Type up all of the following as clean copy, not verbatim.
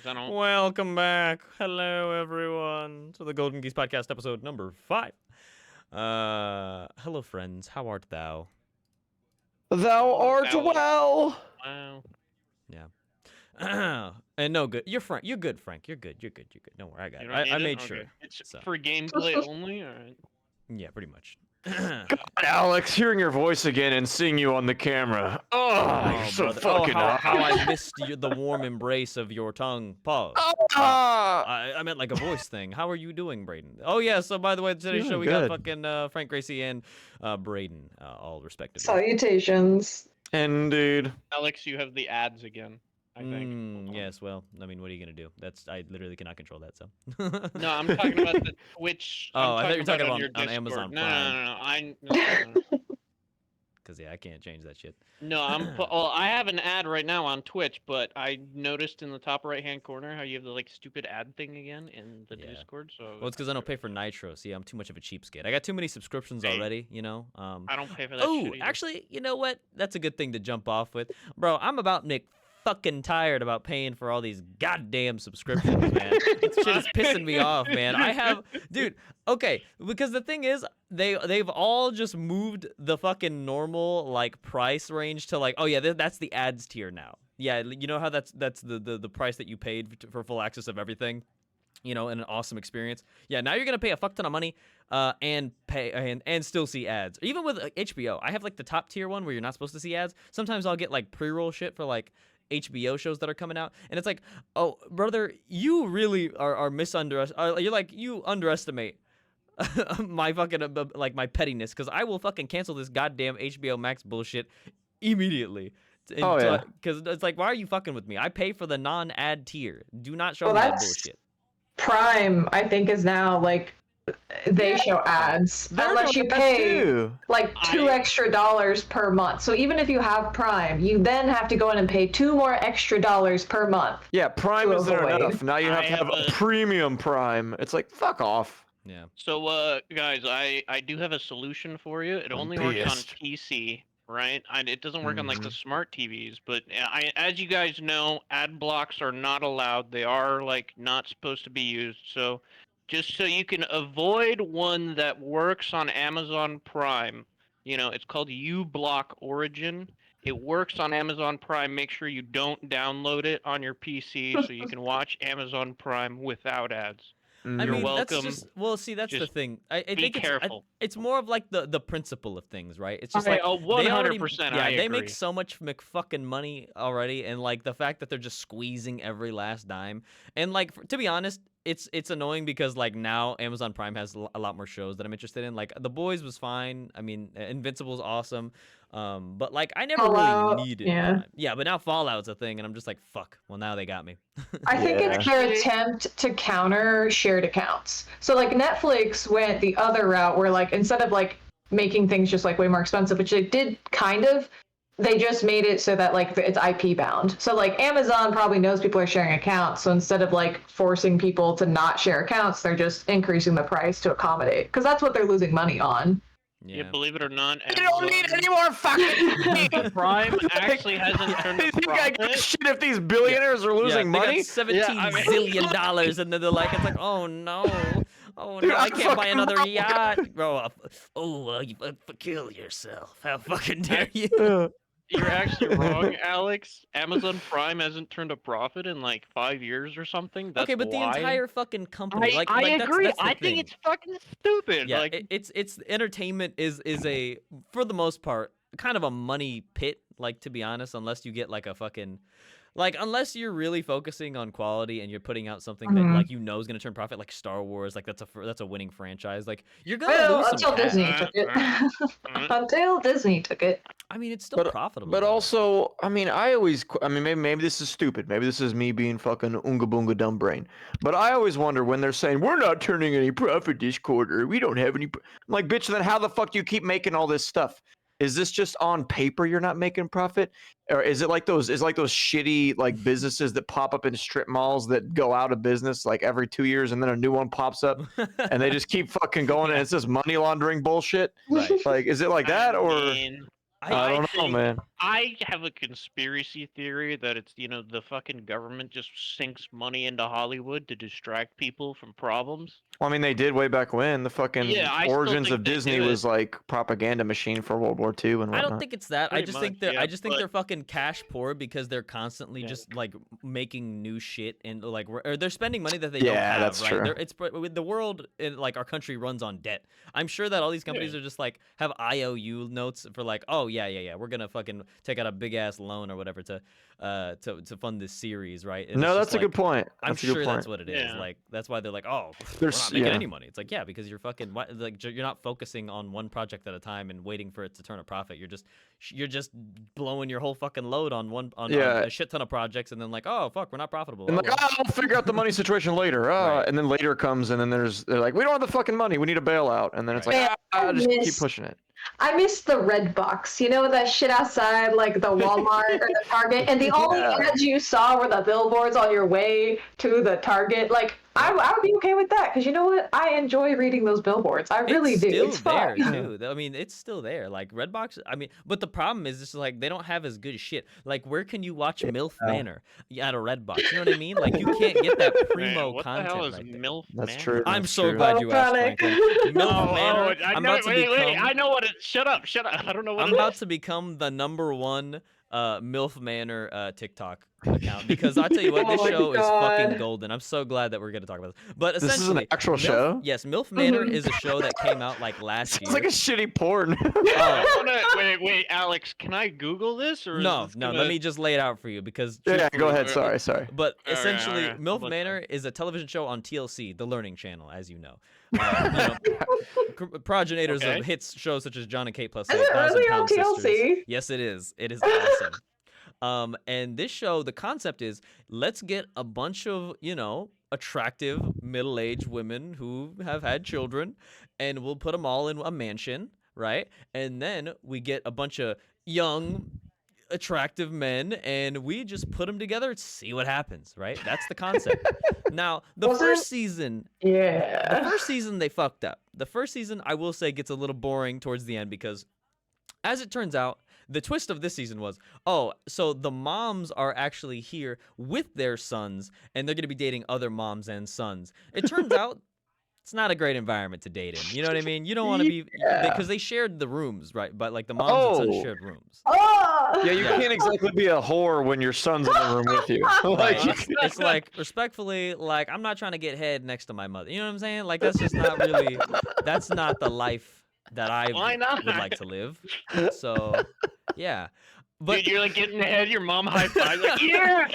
Welcome back. Hello, everyone, to the Golden Geese Podcast, episode number 5. Hello, friends. How art thou? Thou art well. Wow. Yeah. And no good. You're Frank. You're good, Frank. You're good. Don't worry, I got it. I made sure. It's so. for gameplay only. All right. Yeah, pretty much. God, Alex, hearing your voice again and seeing you on the camera. Oh, you're so brother. fucking how I missed the warm embrace of your tongue. Pause. I meant like a voice thing. How are you doing, Braden? Oh yeah. So by the way, today's show we got fucking Frank Gracie and Braden, all respectively. Salutations. Indeed. Alex, you have the ads again. I think. Yes. Well, I mean, what are you gonna do? I literally cannot control that. So. No, I'm talking about the Twitch. Oh, I thought you were talking about on Amazon Prime. No. Because yeah, I can't change that shit. No, well, I have an ad right now on Twitch, but I noticed in the top right-hand corner how you have the like stupid ad thing again in the Discord. So. Well, it's because I don't pay for Nitro. See, I'm too much of a cheapskate. I got too many subscriptions already. You know. I don't pay for that. Oh, actually, you know what? That's a good thing to jump off with, bro. I'm about fucking tired about paying for all these goddamn subscriptions, man. This shit is pissing me off, man. Dude, okay, because the thing is, they've all just moved the fucking normal like price range to like, oh yeah, that's the ads tier now. Yeah, you know how that's the price that you paid for full access of everything. You know, and an awesome experience. Yeah, now you're gonna pay a fuck ton of money, and still see ads. Even with HBO, I have like the top tier one where you're not supposed to see ads. Sometimes I'll get like pre-roll shit for like HBO shows that are coming out, and it's like, oh brother, you really are you underestimate my fucking like my pettiness, because I will fucking cancel this goddamn HBO Max bullshit immediately. Because it's like, why are you fucking with me? I pay for the non-ad tier. Do not show me that bullshit. Prime, I think, is now like they show ads unless you pay like $2 extra per month. So even if you have Prime, you then have to go in and pay $2 more extra per month. Yeah, Prime isn't enough. Now you have to have a premium Prime. It's like, fuck off. Yeah. So, guys, I do have a solution for you. It only works on PC, right? It doesn't work on like the smart TVs. But as you guys know, ad blocks are not allowed. They are like not supposed to be used. So. Just so you can avoid one that works on Amazon Prime, you know, it's called uBlock Origin. It works on Amazon Prime. Make sure you don't download it on your PC so you can watch Amazon Prime without ads. I mean, welcome. That's the thing. I think it's more of like the principle of things, right? It's just like 100%. Yeah, they make so much McFucking money already, and like the fact that they're just squeezing every last dime. And like, to be honest, it's annoying because like now Amazon Prime has a lot more shows that I'm interested in. Like The Boys was fine. I mean, Invincible's awesome. But like I never really needed Prime. Yeah, but now Fallout's a thing, and I'm just like, fuck. Well, now they got me. I think it's their attempt to counter shared accounts. So like Netflix went the other route where like instead of like making things just like way more expensive, which they did kind of, they just made it so that like it's IP bound. So like Amazon probably knows people are sharing accounts. So instead of like forcing people to not share accounts, they're just increasing the price to accommodate, because that's what they're losing money on. Yeah, believe it or not, you don't need any more fucking Prime actually hasn't turned a profit. I give a shit if these billionaires are losing money. They got $17 zillion, and then they're like, it's like, oh no, I can't buy another yacht, bro. You kill yourself. How fucking dare you? You're actually wrong, Alex. Amazon Prime hasn't turned a profit in like 5 years or something. That's the entire fucking company. I agree. I think it's fucking stupid. Yeah, like, it's entertainment is a, for the most part, kind of a money pit. Like, to be honest, unless you get like a fucking. Like, unless you're really focusing on quality and you're putting out something that like you know is gonna turn profit, like Star Wars, like that's a winning franchise. Like you're gonna lose until Disney took it. Until Disney took it. I mean, it's still profitable. But also, I mean, maybe this is stupid. Maybe this is me being fucking unga boonga dumb brain. But I always wonder when they're saying we're not turning any profit this quarter. We don't have any. I'm like, bitch, then how the fuck do you keep making all this stuff? Is this just on paper you're not making profit? Or is it like those shitty like businesses that pop up in strip malls that go out of business like every 2 years and then a new one pops up and they just keep fucking going and it's this money laundering bullshit? Right. Like, is it like that or I don't know, think- man. I have a conspiracy theory that it's the fucking government just sinks money into Hollywood to distract people from problems. Well, I mean, they did way back when. The fucking Yeah, I still origins think of they Disney do was like propaganda machine for World War II and I whatnot. don't think it's that. I Pretty just much, think they're yeah, I just think but- they're fucking cash poor because they're constantly Yeah. just like making new shit and like or they're spending money that they don't Yeah, have, that's right? true. It's with the world in like our country runs on debt. I'm sure that all these companies are just like have IOU notes for like, oh yeah, we're gonna fucking take out a big ass loan or whatever to fund this series, right? And No, it's that's just a good like, point. I'm That's a good sure point. that's what it is. Yeah. Like that's why they're like, oh, we're There's- not making yeah. any money. It's like, yeah, because you're fucking like you're not focusing on one project at a time and waiting for it to turn a profit. You're just blowing your whole fucking load on Yeah. a shit ton of projects and then like, oh fuck, we're not profitable. And Oh, like, well. oh, we'll figure out the money situation later. Right. And then later comes, and then they're like, we don't have the fucking money. We need a bailout. And then it's Right. like, just keep miss- pushing it. I miss the red box. You know that shit outside, like the Walmart or the Target, and the only Yeah. ads you saw were the billboards on your way to the Target. Like I would be okay with that because you know what? I enjoy reading those billboards. I really it's do. still It's there fun. too. I mean, it's still there. Like Redbox. I mean, but the problem is just like they don't have as good shit. Like, where can you watch MILF Manor at a Redbox? You know what I mean? Like, you can't get that Man, primo what content the hell is right there. MILF That's Manor? true. I'm That's so true. glad you asked, Panic. Franklin. MILF Manor. I I'm know. about to Wait, become. I know what it. Shut up! I don't know what I'm it about is. to become the #1 MILF Manor TikTok account because I tell you what, Oh this my show is fucking God. golden. I'm so glad that we're gonna talk about this. But This is an essentially, actual MILF show? Yes, MILF Manor Mhm. is a show that came out like last It's year. like a shitty porn. Oh. Wait, Alex, can I Google this or? No, is this no. gonna... Let me just lay it out for you because. Yeah, go truthfully, ahead. Sorry. But All right, essentially, all right. MILF What's Manor is a television show on TLC, the Learning Channel, as you know. Progenitors Okay. of hits shows such as John and Kate Plus Is it really on 1,000 Pound Sisters. TLC? Yes, it is. It is awesome. And this show, the concept is let's get a bunch of, attractive middle-aged women who have had children, and we'll put them all in a mansion, right? And then we get a bunch of young, attractive men, and we just put them together to see what happens, right? That's the concept. Now, the Was first it- season, Yeah. they fucked up. The first season, I will say, gets a little boring towards the end because, as it turns out, the twist of this season was, so the moms are actually here with their sons, and they're going to be dating other moms and sons. It turns out it's not a great environment to date in. You know what I mean? You don't want to be, because they shared the rooms, right? But like the moms and sons Oh. shared rooms. Oh! Yeah, you Yeah. can't exactly be a whore when your son's in the room with you. Right. Like, It's like, respectfully, like, I'm not trying to get head next to my mother. You know what I'm saying? Like, that's just not really, that's not the life that I Why not? would like to live. So, yeah. But Dude, you're like getting ahead. Your mom high five. Like, yeah.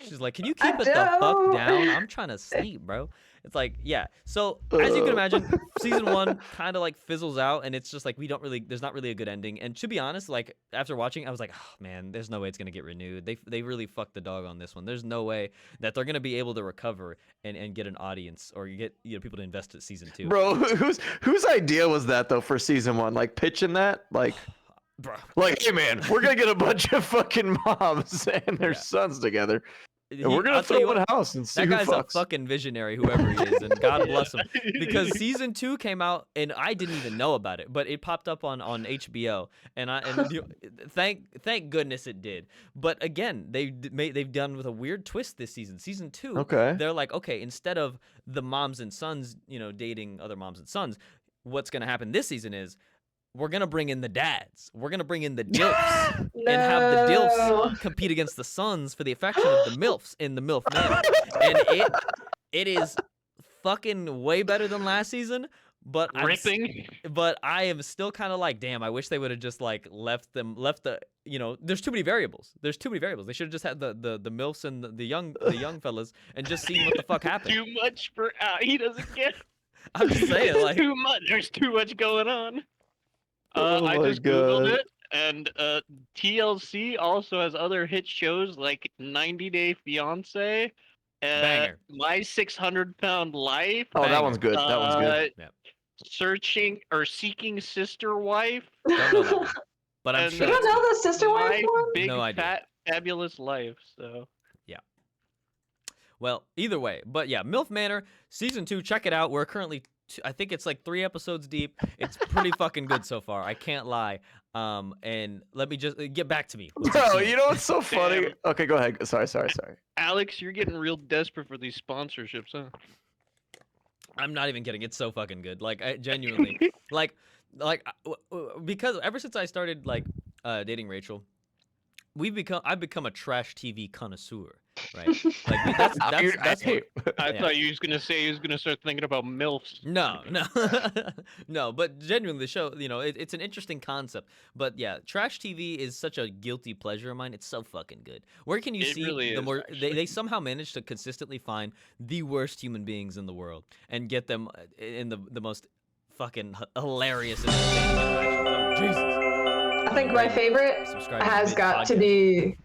she's like, can you keep I it the fuck don't. down? I'm trying to sleep, bro. It's like, yeah. So, as you can imagine, season 1 kind of like fizzles out, and it's just like, there's not really a good ending. And to be honest, like, after watching, I was like, oh, man, there's no way it's going to get renewed. They really fucked the dog on this one. There's no way that they're going to be able to recover and get an audience or get people to invest in season 2. bro, whose idea was that though for season 1? Like pitching that, Bro. like, hey man, we're gonna get a bunch of fucking moms and their Yeah. sons together, and we're I'll gonna tell you throw in what, a house and see that who guy's fucks. a fucking visionary, whoever he is, and God bless him. Because season 2 came out and I didn't even know about it, but it popped up on HBO, and thank goodness it did. But again, they've done with a weird twist this season. Season 2, Okay. they're like, okay, instead of the moms and sons, dating other moms and sons, what's gonna happen this season is we're gonna bring in the dads. We're gonna bring in the dilfs and have the No. dilfs compete against the sons for the affection of the milfs in the MILF Manor. And it is fucking way better than last season. But Ripping. But I am still kind of like, damn. I wish they would have just like left the. There's too many variables. They should have just had the milfs and the young fellas and just seen what the fuck happened. Too much for he doesn't get. I'm just saying, like, too much. There's too much going on. Oh I my just googled God. it, and TLC also has other hit shows like 90 Day Fiance, Banger. My 600-Pound Life, Oh, that Banger. one's good. That one's good. Yep. Seeking Sister Wife, Don't know that one. But I'm And You sure. don't it's know the sister wife My one? Big No idea. Fat Fabulous Life. So Well, either way, but yeah, MILF Manor season 2. Check it out. We're currently I think it's like 3 episodes deep. It's pretty fucking good so far. I can't lie. And let me just get back to me. once you've Bro, seen you it. know what's so funny? Damn. Okay, go ahead. Sorry. Alex, you're getting real desperate for these sponsorships, huh? I'm not even kidding. It's so fucking good. Like, I genuinely, like, because ever since I started like dating Rachel, I've become a trash TV connoisseur, right? Like that's what. I Yeah. thought you was gonna say he was gonna start thinking about MILFs. No, no, but genuinely, the show, it's an interesting concept. But yeah, trash TV is such a guilty pleasure of mine. It's so fucking good. Where can you It see really the is, more actually. they somehow manage to consistently find the worst human beings in the world and get them in the most fucking hilarious and entertaining interactions. Oh, Jesus. I think my favorite Subscribe to has mid got to podcast. be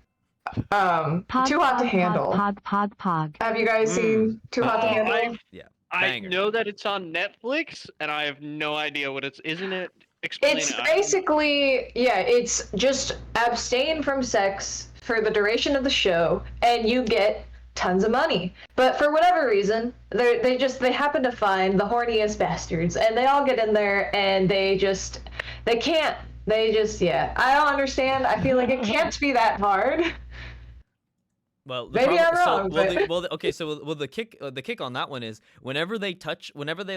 Too Hot to Handle. Pod. Have you guys seen Too Hot to Oh, Handle? I Banger. know that it's on Netflix, and I have no idea what isn't it? Explain It's it. basically, yeah, it's just abstain from sex for the duration of the show, and you get tons of money. But for whatever reason, they happen to find the horniest bastards, and they all get in there, and they can't. Yeah. I don't understand. I feel like it can't be that hard. Well, Maybe I'm so, wrong, but okay. So, the kick on that one is whenever they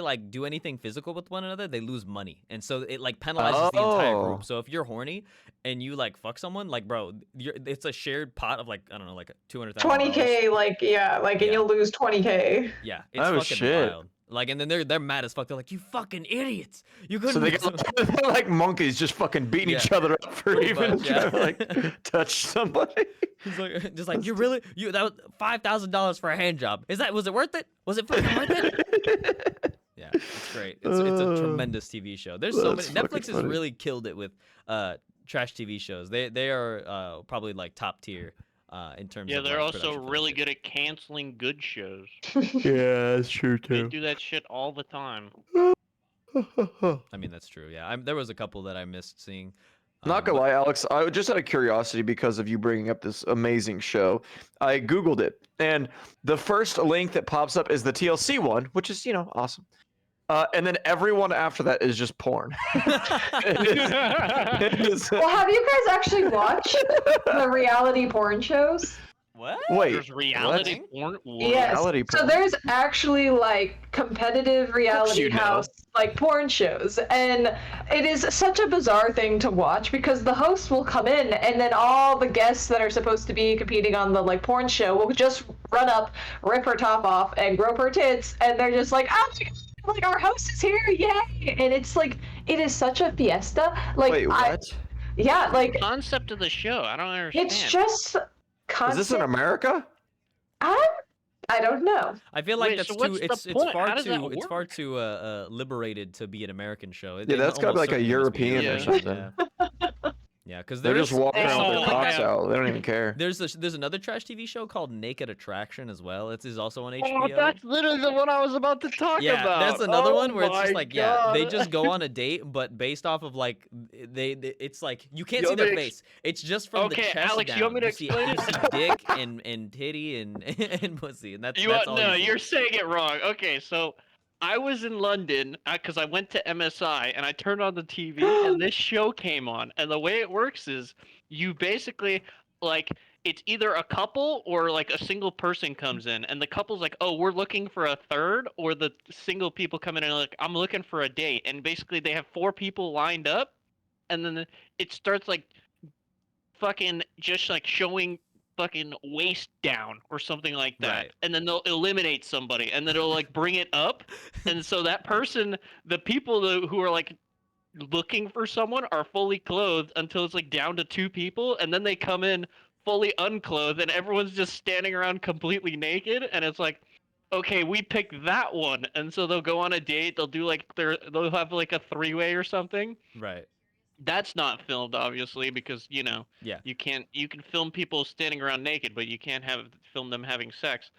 like do anything physical with one another, they lose money, and so it like penalizes the entire Oh. group. So if you're horny and you like fuck someone, like bro, it's a shared pot of like I don't know, like $200,000. 20K, and Yeah. you'll lose 20K. Yeah, it's Oh, fucking shit. wild. Like, and then they're mad as fuck. They're like, you fucking idiots! You couldn't. So they get like monkeys just fucking beating each Yeah. other up for Pretty even much, yeah. trying to like touch somebody. He's like, just like that was $5,000 for a hand job. Was it worth it? Was it fucking worth it? Yeah, it's great. It's a tremendous TV show. There's so many. That's fucking Netflix has funny. really killed it with trash TV shows. They are probably like top tier in terms Yeah, of they're like, also production really quality. good at canceling good shows. Yeah, that's true They too. do that shit all the time. I mean, that's true. Yeah, there was a couple that I missed seeing. Not gonna lie, Alex. I just out of curiosity, because of you bringing up this amazing show, I googled it, and the first link that pops up is the TLC one, which is awesome. And then everyone after that is just porn. It is- Well, have you guys actually watched the reality porn shows? What? Wait, There's reality porn. What? Yes. Reality So porn? there's actually like competitive reality you know. house like porn shows, and it is such a bizarre thing to watch because the host will come in and then all the guests that are supposed to be competing on the like porn show will just run up, rip her top off, and grope her tits, and they're just like, oh my God, like our host is here, yay! And it's like it is such a fiesta. Like Wait, what? yeah, like Concept of the show. I don't understand. it's just Is this in America? I don't know. I feel like Wait, that's so too. what's the It's point? far How does that too. It's far work? too liberated to be an American show. Yeah, that's gotta be like a European or something. Yeah, because They're just walking around with Oh, their cocks yeah. out. They don't even care. There's another trash TV show called Naked Attraction as well. It is also on HBO. Oh, that's literally the one I was about to talk Yeah, about. there's another Oh one where it's just my like, yeah, they God. just go on a date, but based off of like it's like you can't You see want me their to face. It's just from the Okay, chest Alex, down. you want me to see, explain you it? see dick and titty and pussy, and that's You that's want, all. no, you see. you're saying it wrong. Okay, so I was in London because I went to MSI and I turned on the TV and this show came on. And the way it works is you basically like it's either a couple or like a single person comes in and the couple's like, oh, we're looking for a third, or the single people come in and like, I'm looking for a date. And basically they have 4 people lined up, and then it starts like fucking just like showing fucking waist down or something like that. Right. And then they'll eliminate somebody and then it'll like bring it up. And so that person, the people who are like looking for someone are fully clothed until it's like down to 2 people, and then they come in fully unclothed and everyone's just standing around completely naked, and it's like, okay, we picked that one. And so they'll go on a date, they'll do like they'll have like a 3-way or something. Right. That's not filmed, obviously, because Yeah. you can film people standing around naked, but you can't film them having sex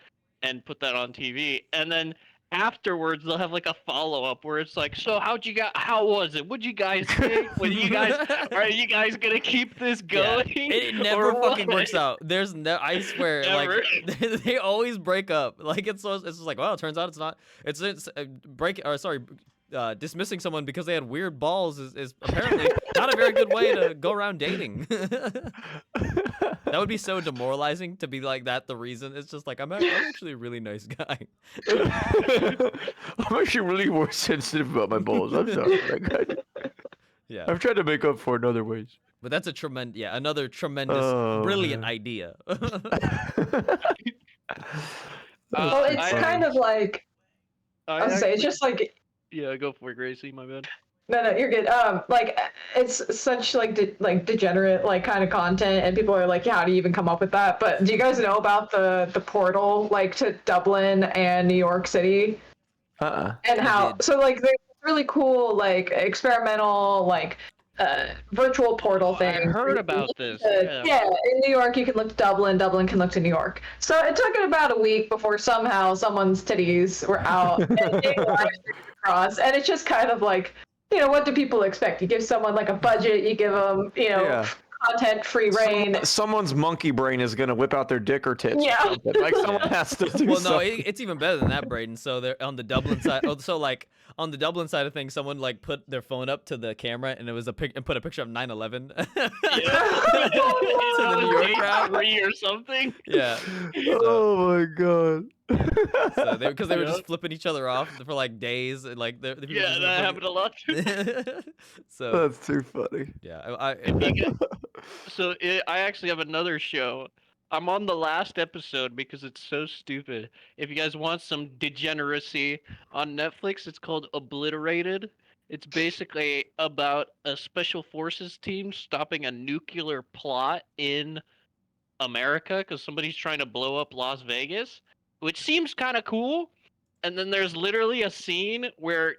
and put that on TV. And then afterwards they'll have like a follow-up where it's like, so how was it? What'd you guys think? Are you guys gonna keep this Yeah, going? it never or fucking what? works out. There's no, I swear, like Never. they always break up. Like it's just like, well, it turns out it's not. It's dismissing someone because they had weird balls is apparently not a very good way to go around dating. That would be so demoralizing to be like that. The reason it's just like I'm actually a really nice guy. I'm actually really more sensitive about my balls. I'm sorry. Yeah, I've tried to make up for it in other ways. but that's another tremendous, Oh, brilliant man. idea. Well, it's I- kind of like I was say it's just like Yeah, go for it, Gracie. My bad. no, you're good. Like it's such like degenerate like kind of content, and people are like, yeah, how do you even come up with that? But do you guys know about the portal like to Dublin and New York City? And how did. so like there's really cool like experimental like virtual portal I thing. heard about this. Yeah, in New York you can look to Dublin, Dublin can look to New York. So it took it about a week before somehow someone's titties were out and it live streamed across, and it's just kind of like, you know, what do people expect? You give someone like a budget, you give them, you know, Yeah. content free reign. Someone's monkey brain is gonna whip out their dick or tits. Yeah. Or something. Like someone Yeah. has to do Well, no, something. it's even better than that, Braden. So they're on the Dublin side. Oh, so like on the Dublin side of things, someone like put their phone up to the camera and it was and put a picture of 9/11 Yeah. to the New York crowd. or something. Yeah. Oh my god. So because they were just Yep. flipping each other off for like days, and like the people Yeah, just that were happened a lot too. fucking- So That's too funny. yeah, I actually have another show. I'm on the last episode because it's so stupid. If you guys want some degeneracy on Netflix, it's called Obliterated. It's basically about a special forces team stopping a nuclear plot in America because somebody's trying to blow up Las Vegas, which seems kind of cool. And then there's literally a scene where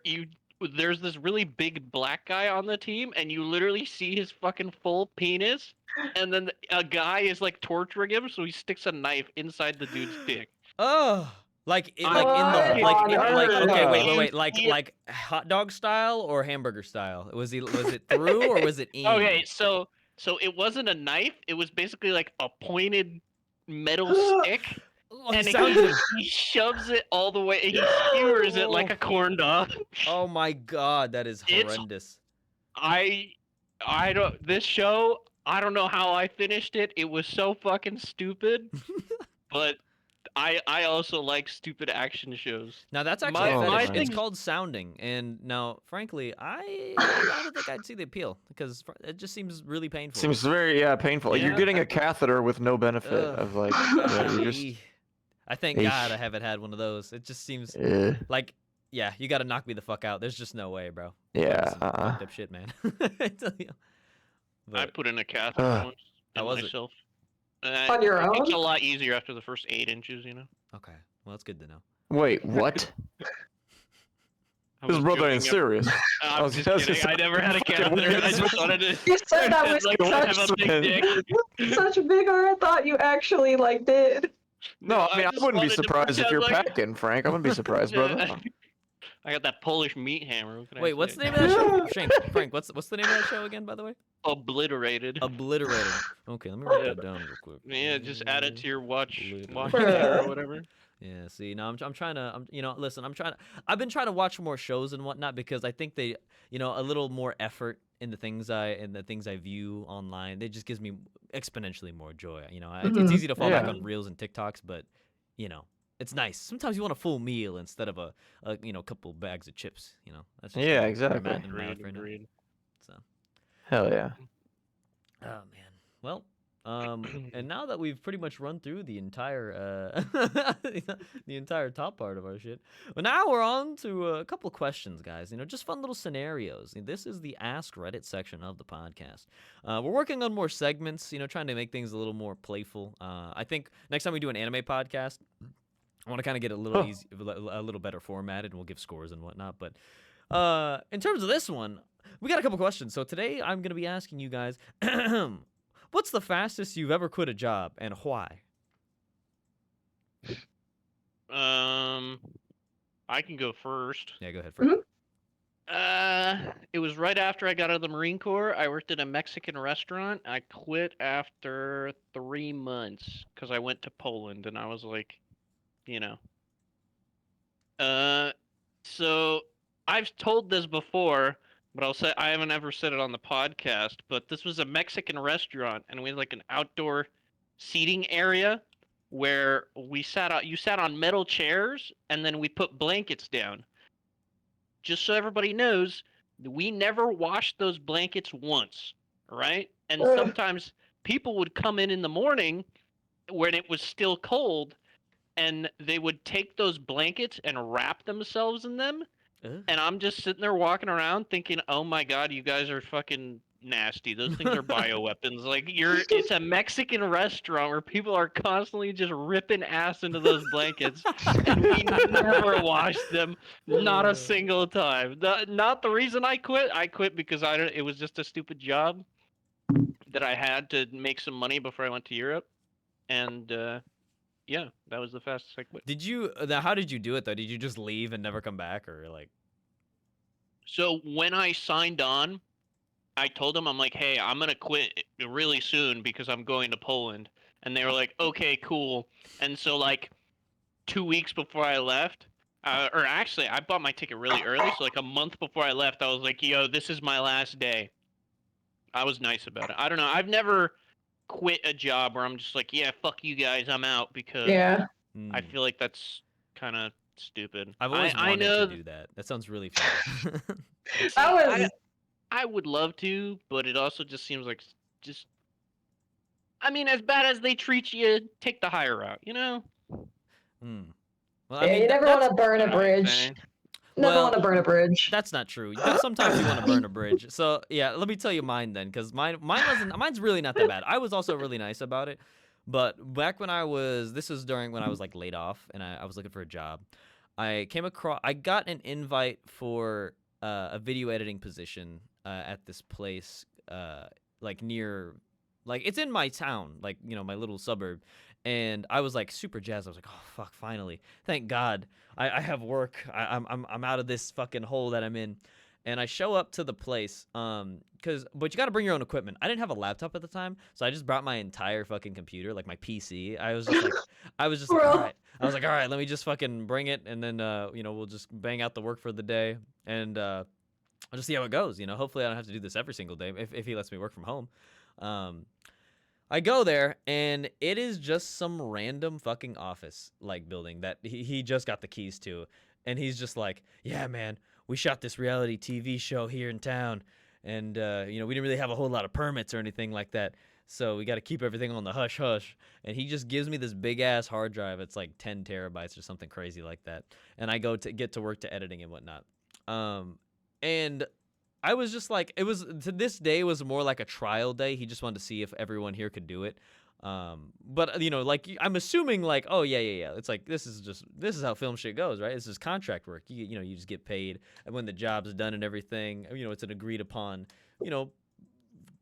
there's this really big black guy on the team, and you literally see his fucking full penis, and then a guy is like torturing him, so he sticks a knife inside the dude's dick. oh, like in Oh, okay, wait, You like see it- like hot dog style or hamburger style? Was it through or was it in? Okay, so it wasn't a knife; it was basically like a pointed metal stick, Oh, and it sounded. he shoves it all the way. He skewers it like a corn dog. Oh my god, that is It's- horrendous. I don't. This show, I don't know how I finished it. It was so fucking stupid, but I also like stupid action shows. Now that's actually My- a my fetish. It's thing- called sounding, and now, frankly, I don't think I'd see the appeal because it just seems really painful. Seems very painful. Like, Yeah. You're getting a catheter with no benefit Ugh. of like. Yeah, you're just. Eeh. I thank Eesh. God I haven't had one of those. It just seems like, yeah, you got to knock me the fuck out. There's just no way, bro. Yeah. This is fucked up shit, man. I tell you. I But, put in a catheter Ugh. once How was it? myself. On your It's own? a lot easier after the first 8 inches, you know. okay, well, that's good to know. Wait, what? I This was brother ain't joking. serious. I'm was just just- kidding. I never had a catheter. I just wanted to. You said that with like, I have such, a big dick. such vigor. I thought you actually like did. No, I mean, I just wouldn't be wanted to surprised if pretend you're like- packing, Frank. I wouldn't be surprised, brother. Yeah. I got that Polish meat hammer. What can I Wait, what's say? the name of that show? Frank, what's the name of that show again, by the way? Obliterated. Obliterated. Okay, let me write that down real quick. Yeah, just add it to your watch Obliterated. or whatever. Yeah, see, now I'm trying to, listen, I've been trying to watch more shows and whatnot because I think they, a little more effort in the things I view online. It just gives me exponentially more joy. It's easy to fall back Yeah. on reels and TikToks, but it's nice. Sometimes you want a full meal instead of a couple bags of chips. That's just Yeah, where exactly. I'm at in my life right now. Agreed. So, Hell yeah. oh man, well. And now that we've pretty much run through the entire the entire top part of our shit, well, now we're on to a couple of questions, guys. Just fun little scenarios. This is the Ask Reddit section of the podcast. We're working on more segments, trying to make things a little more playful. I think next time we do an anime podcast, I want to kind of get a little a little better formatted, and we'll give scores and whatnot. But in terms of this one, we got a couple questions. So today I'm going to be asking you guys. What's the fastest you've ever quit a job and why? I can go first. Yeah, go ahead first. It was right after I got out of the Marine Corps. I worked at a Mexican restaurant. I quit after 3 months because I went to Poland, and I was like, you know. So I've told this before, but I'll say I haven't ever said it on the podcast. But this was a Mexican restaurant, and we had like an outdoor seating area where we sat out. You sat on metal chairs, and then we put blankets down. Just so everybody knows, we never washed those blankets once, right? And sometimes people would come in the morning when it was still cold, and they would take those blankets and wrap themselves in them. And I'm just sitting there walking around thinking, oh my God, you guys are fucking nasty. Those things are bioweapons. Like, it's a Mexican restaurant where people are constantly just ripping ass into those blankets, and we never washed them, not a single time. Not the reason I quit. I quit because it was just a stupid job that I had to make some money before I went to Europe. And yeah, that was the fastest I quit. How did you do it though? Did you just leave and never come back, or like? So when I signed on, I told them, I'm like, hey, I'm going to quit really soon because I'm going to Poland. And they were like, okay, cool. And so like 2 weeks before I left, or actually I bought my ticket really early. So like a month before I left, I was like, yo, this is my last day. I was nice about it. I don't know. I've never quit a job where I'm just like, yeah, fuck you guys, I'm out, because I feel like that's kind of stupid. I've always wanted to do that. That sounds really fun. I would love to, but it also just seems like I mean, as bad as they treat you, take the higher route, you know? Well, I mean, you never want to burn a bridge. Never want to burn a bridge. That's not true. Sometimes you want to burn a bridge. So yeah, let me tell you mine then, because mine's really not that bad. I was also really nice about it, but back when this was during when I was like laid off and I was looking for a job. I got an invite for a video editing position at this place, like near, like it's in my town, like, you know, my little suburb. And I was like super jazzed. I was like, oh fuck, finally, thank God, I have work. I'm out of this fucking hole that I'm in. And I show up to the place, but you got to bring your own equipment. I didn't have a laptop at the time, so I just brought my entire fucking computer, like my PC. I was just like, all right. I was like, all right, let me just fucking bring it, and then you know, we'll just bang out the work for the day, and I'll just see how it goes. You know, hopefully I don't have to do this every single day if he lets me work from home. I go there, and it is just some random fucking office like building that he just got the keys to, and he's just like, yeah, man, we shot this reality TV show here in town, and you know, we didn't really have a whole lot of permits or anything like that, so we got to keep everything on the hush hush. And he just gives me this big ass hard drive. It's like 10 terabytes or something crazy like that, and I go to get to work to editing and whatnot. And I was just like, it was, to this day was more like a trial day. He just wanted to see if everyone here could do it. But you know, like, I'm assuming like, oh yeah. It's like, this is how film shit goes, right? This is contract work. You know, you just get paid, and when the job's done and everything, you know, it's an agreed upon, you know,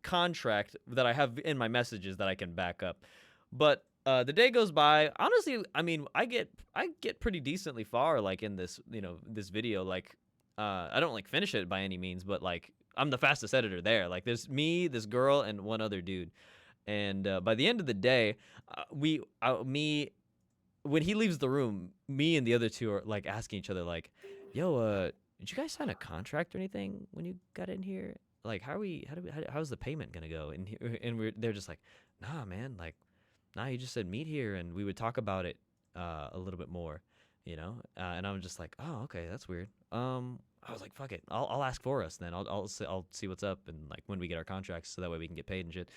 contract that I have in my messages that I can back up. But the day goes by. Honestly, I mean, I get pretty decently far, like in this, you know, this video, like. I don't like finish it by any means, but like I'm the fastest editor there. Like there's me, this girl, and one other dude. And by the end of the day, when he leaves the room, me and the other two are like asking each other, like, "Yo, did you guys sign a contract or anything when you got in here? Like, how's the payment gonna go?" And they're just like, "Nah, man. Like, nah, you just said meet here, and we would talk about it a little bit more." You know, and I'm just like, oh, okay, that's weird. I was like, fuck it, I'll ask for us then. I'll see what's up, and like when we get our contracts, so that way we can get paid and shit.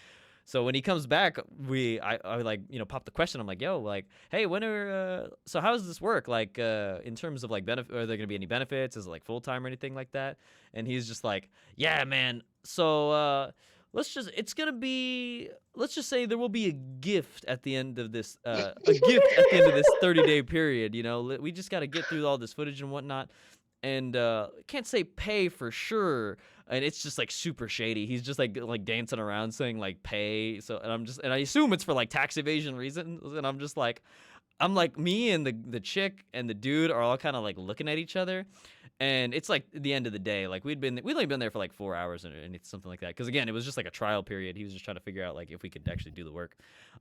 So when he comes back, I like, you know, pop the question. I'm like, yo, like, hey, so how does this work? Like, in terms of like benefit, are there gonna be any benefits? Is it like full time or anything like that? And he's just like, yeah, man. So let's just say there will be a gift at the end of this 30-day period. You know, we just got to get through all this footage and whatnot, and can't say pay for sure. And it's just like super shady. He's just like dancing around saying like pay. So, and I assume it's for like tax evasion reasons. And I'm just like, I'm like, me and the chick and the dude are all kind of like looking at each other, and it's like the end of the day. Like we'd only been there for like 4 hours and it's something like that. Because again, it was just like a trial period. He was just trying to figure out like if we could actually do the work.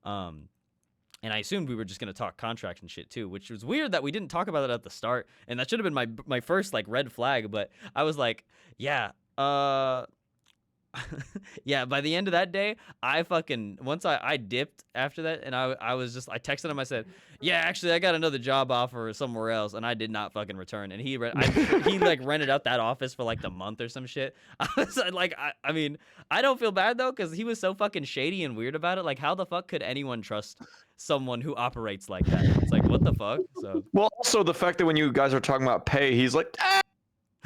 And I assumed we were just gonna talk contracts and shit too, which was weird that we didn't talk about it at the start. And that should have been my first like red flag. But I was like, yeah, yeah, by the end of that day, once I dipped after that, and I was just, I texted him, I said, yeah, actually, I got another job offer somewhere else, and I did not fucking return. And he like rented out that office for like the month or some shit. I was like, I mean, I don't feel bad though, because he was so fucking shady and weird about it. Like, how the fuck could anyone trust someone who operates like that? It's like, what the fuck? So. Well, also the fact that when you guys are talking about pay, he's like,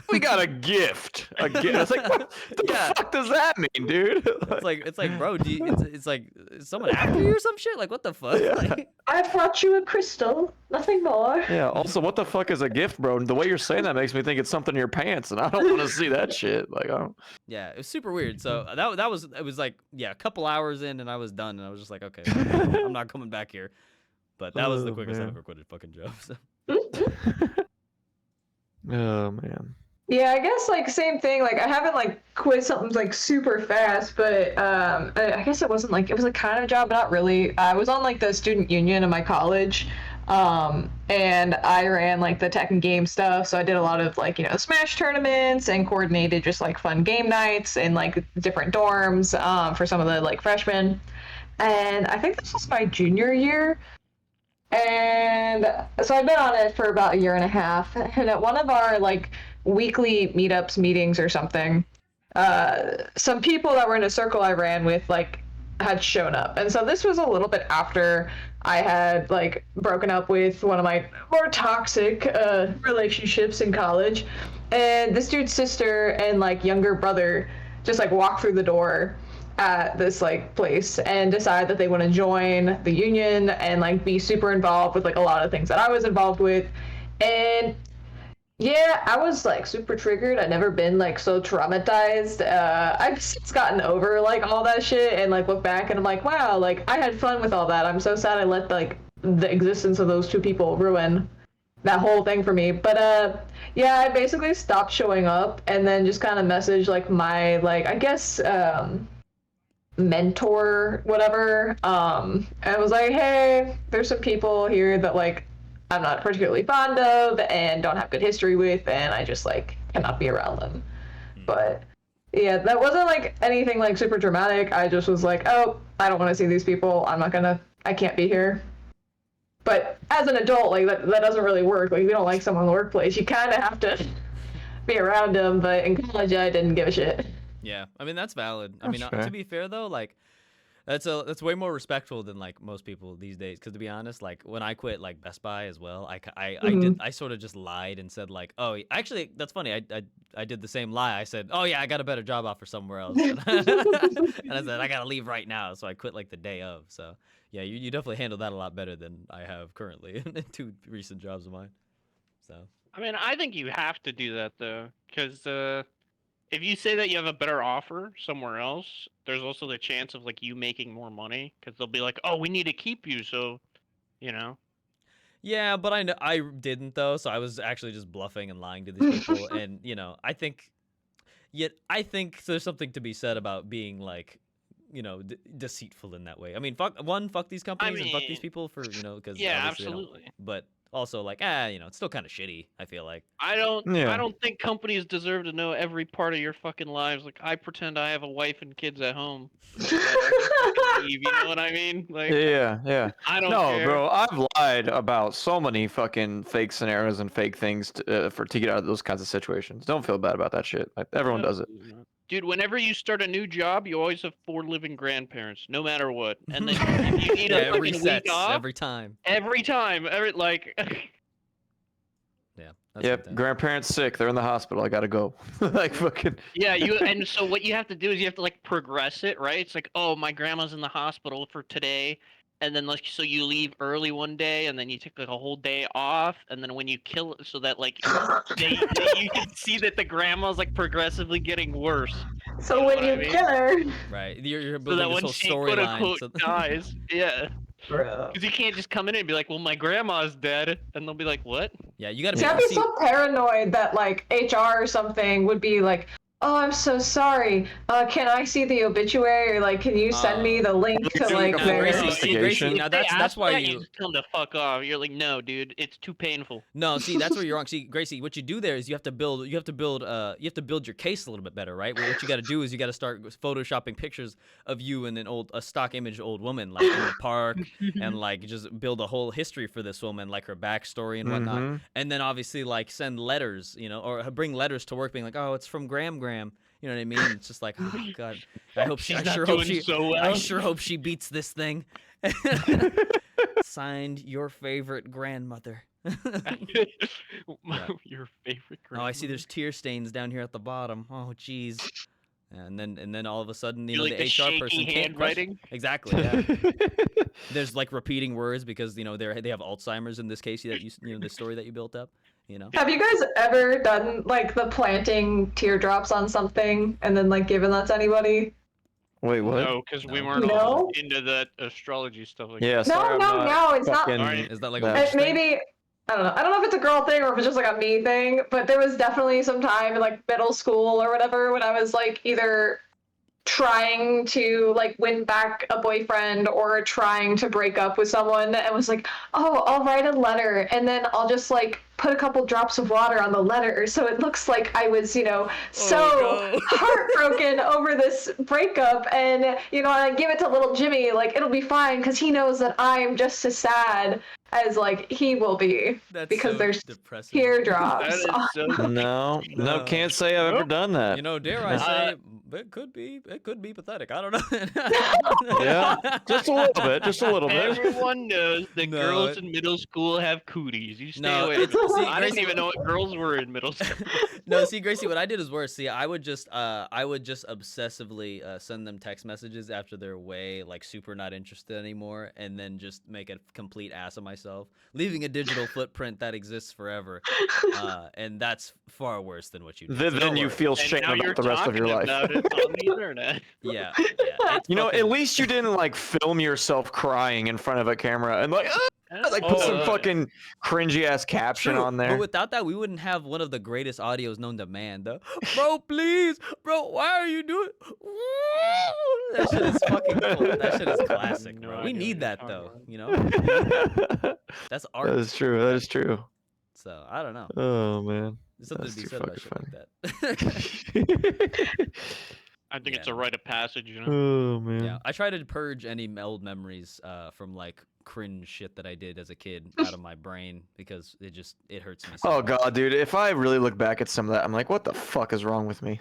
we got a gift. A gift. It's like, what the fuck does that mean, dude? It's like, bro, it's like, is someone after you or some shit? Like, what the fuck? Yeah. Like, I brought you a crystal, nothing more. Yeah. Also, what the fuck is a gift, bro? The way you're saying that makes me think it's something in your pants, and I don't want to see that shit. Like, I don't. yeah, it was super weird. So it was like, yeah, a couple hours in, and I was done, and I was just like, okay, I'm not coming back here. But that was the quickest I ever quit a fucking job. So. Oh man. Yeah, I guess like same thing. Like I haven't like quit something like super fast, but I guess it wasn't like, it was a kind of job, but not really. I was on like the student union in my college, and I ran like the tech and game stuff. So I did a lot of like, Smash tournaments and coordinated just like fun game nights in like different dorms for some of the like freshmen. And I think this was my junior year. And so I've been on it for about a year and a half. And at one of our like weekly meetings or something, some people that were in a circle I ran with like had shown up. And so this was a little bit after I had like broken up with one of my more toxic relationships in college. And this dude's sister and like younger brother just like walked through the door at this like place and decide that they want to join the union and like be super involved with like a lot of things that I was involved with. And yeah, I was like super triggered. I'd never been like so traumatized. I've since gotten over like all that shit and like look back and I'm like, wow, like I had fun with all that. I'm so sad I let like the existence of those two people ruin that whole thing for me. But yeah, I basically stopped showing up and then just kind of messaged like my like, I guess mentor, whatever, and I was like, hey, there's some people here that like I'm not particularly fond of and don't have good history with, and I just like cannot be around them. But yeah, that wasn't like anything like super dramatic. I just was like, oh, I don't want to see these people. I can't be here. But as an adult, like that doesn't really work. Like if you don't like someone in the workplace, you kind of have to be around them. But in college, I didn't give a shit. Yeah, I mean that's valid. I mean, fair. to be fair though, like that's way more respectful than like most people these days. Because to be honest, like when I quit like Best Buy as well, I sort of just lied and said like, oh, actually that's funny. I did the same lie. I said, oh yeah, I got a better job offer somewhere else, and I said I gotta leave right now. So I quit like the day of. So yeah, you definitely handled that a lot better than I have currently in 2 recent jobs of mine. So I mean, I think you have to do that though, because if you say that you have a better offer somewhere else, there's also the chance of like you making more money because they'll be like, "Oh, we need to keep you," so, Yeah, but I didn't though, so I was actually just bluffing and lying to these people, and I think there's something to be said about being like, deceitful in that way. I mean, fuck these companies and fuck these people for because yeah, absolutely. But also like it's still kind of shitty. I feel like I don't think companies deserve to know every part of your fucking lives. Like I pretend I have a wife and kids at home. So I can leave, you know what I mean? Like Yeah. I don't No, care. bro, I've lied about so many fucking fake scenarios and fake things to get out of those kinds of situations. Don't feel bad about that shit. Like, everyone does it. Dude, whenever you start a new job, you always have 4 living grandparents, no matter what. And then if you need a fucking week off, every time. Like. Yeah. That's Yep, grandparents sick. They're in the hospital. I gotta go. Like fucking. Yeah, and so what you have to do is you have to like progress it, right? It's like, oh, my grandma's in the hospital for today, and then like so you leave early one day, and then you take like a whole day off, and then when you kill it, so that like you can see that the grandma's like progressively getting worse. So when you kill her, right, you're So building that this when whole she quote storyline. unquote dies, yeah. Bro. Because you can't just come in and be like, well, my grandma's dead. And they'll be like, what? Yeah, you gotta See, be. I'd be See, so paranoid that like HR or something would be like, "Oh, I'm so sorry. Can I see the obituary? Or like, can you send me the link to See, like now, their?" Gracie, now If they that's ask why that, you. just tell them to fuck off. You're like, no, dude, it's too painful. No, see, that's where you're wrong. See, Gracie, what you do there is you have to build your case a little bit better, right? What you got to do is you got to start photoshopping pictures of you and a stock image old woman, like in the park, and like just build a whole history for this woman, like her backstory and whatnot, and then obviously like send letters, or bring letters to work, being like, oh, it's from Graham. You know what I mean? It's just like, oh god, I sure hope she beats this thing. Signed, your favorite grandmother. Your favorite grandmother. Oh, I see. There's tear stains down here at the bottom. Oh, jeez. And then all of a sudden, You the like the HR person shaky can't question. handwriting? Exactly. Yeah. There's like repeating words because they have Alzheimer's in this case. That the story that you built up. Have you guys ever done like the planting teardrops on something and then like given that to anybody? Wait, what? No, because we No. weren't No? all into that astrology stuff like Yeah, that. sorry, I'm No, it's not. fucking- Is that like that- a witch thing? Maybe I don't know. I don't know if it's a girl thing or if it's just like a me thing, but there was definitely some time in like middle school or whatever when I was like either trying to like win back a boyfriend or trying to break up with someone and was like, oh, I'll write a letter and then I'll just like put a couple drops of water on the letter so it looks like I was, heartbroken over this breakup, and I give it to little Jimmy, like it'll be fine because he knows that I'm just as sad as like he will be. That's because so there's depressing. teardrops. That is so No, No. can't say I've ever done that. Dare I say, it could be pathetic. I don't know. Yeah, just a little bit. Everyone knows that No, girls in middle school have cooties. You stay No, away it's- from see, them. I didn't Gracie- even know what girls were in middle school. No, see, Gracie, what I did is worse. See, I would just obsessively send them text messages after they're way like super not interested anymore, and then just make a complete ass of myself, leaving a digital footprint that exists forever. And that's far worse than what you did. So Then don't you worry. feel And shame now you're about the rest of your talking life. about it on the internet. Yeah. It's At fucking- least you didn't like film yourself crying in front of a camera and like put Oh, some fucking cringy ass caption True, on there. But without that, we wouldn't have one of the greatest audios known to man. Bro, please, bro, why are you doing? That shit is fucking. That shit is classic, No bro. We idea need what that you're though. talking That's art. That is true. That is true. So I don't know. Oh man. There's something That's to be too said about shit fucking like that. I think it's Yeah. a rite of passage, Oh man. Yeah, I try to purge any old memories from like cringe shit that I did as a kid out of my brain because it hurts me. So Oh much. god, dude! If I really look back at some of that, I'm like, what the fuck is wrong with me?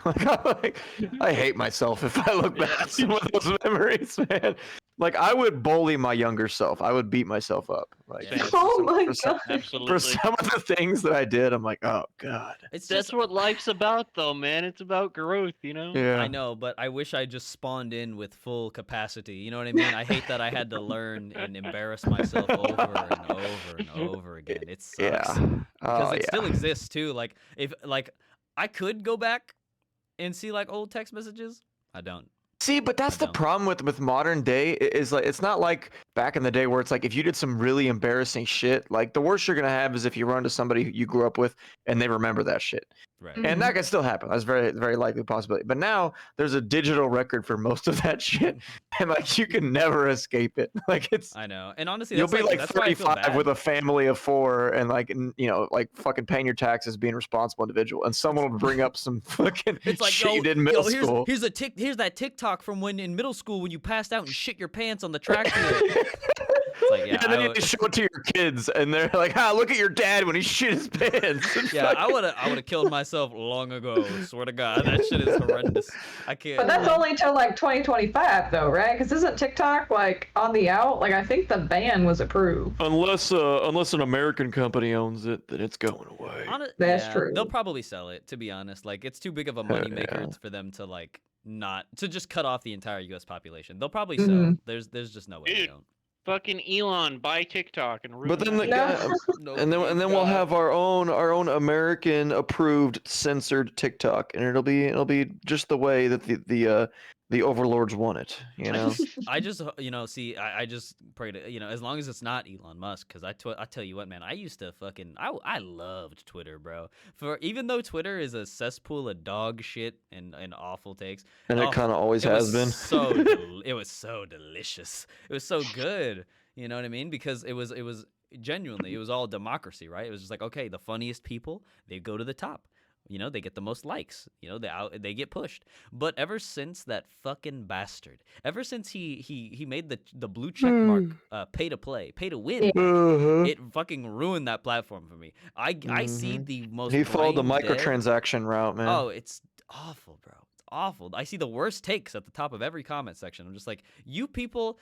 I hate myself if I look back at some of those memories, man. Like, I would bully my younger self. I would beat myself up. Like, Same. Oh my for some, god. Absolutely. for some of the things that I did, I'm like, oh god. It's That's just what life's about, though, man. It's about growth, Yeah. I know, but I wish I just spawned in with full capacity. You know what I mean? I hate that I had to learn and embarrass myself over and over and over again. It sucks. Yeah. Because Oh, it yeah. still exists too. Like if I could go back and see like old text messages. I don't. See, but that's the don't. problem with modern day is like it's not like back in the day where it's like if you did some really embarrassing shit, like the worst you're gonna have is if you run to somebody who you grew up with and they remember that shit. Right. And that can still happen. That's very, very likely possibility. But now there's a digital record for most of that shit, and like you can never escape it. Like it's I know. And honestly, you'll that's be like that's why I feel 35 bad. with a family of 4, and like like fucking paying your taxes, being a responsible individual, and someone will bring up some fucking It's like, shit you did in middle school. here's that TikTok from when in middle school when you passed out and shit your pants on the track field. It's like, yeah, and then I you would- just show it to your kids, and they're like, look at your dad when he shit his pants." It's yeah, like- I would have killed myself long ago. Swear to God, that shit is horrendous. I can't. But that's only till like 2025 though, right? Because isn't TikTok like on the out? Like I think the ban was approved. Unless an American company owns it, then it's going away. That's true. They'll probably sell it. To be honest, like it's too big of a money maker for them to like not to just cut off the entire U.S. population. They'll probably sell. Mhm. There's just no way they Dude. don't. Fucking Elon, buy TikTok and ruin But then the it. guy, No, and then we'll have our own American approved censored TikTok, and it'll be just the way that The overlords want it. You know. I just see, I just pray to, as long as it's not Elon Musk, because I tell you what, man, I used to I loved Twitter, bro. For even though Twitter is a cesspool of dog shit and awful takes, And it kind of always has been. It was so delicious. It was so good. You know what I mean? Because it was genuinely, it was all democracy, right? It was just like, okay, the funniest people, they go to the top. They get the most likes. They get pushed. But ever since that fucking bastard, ever since he made the blue check mark, pay to play, pay to win, it fucking ruined that platform for me. I see the most. He followed the brain dead- microtransaction route, man. Oh, it's awful, bro. It's awful. I see the worst takes at the top of every comment section. I'm just like, you people,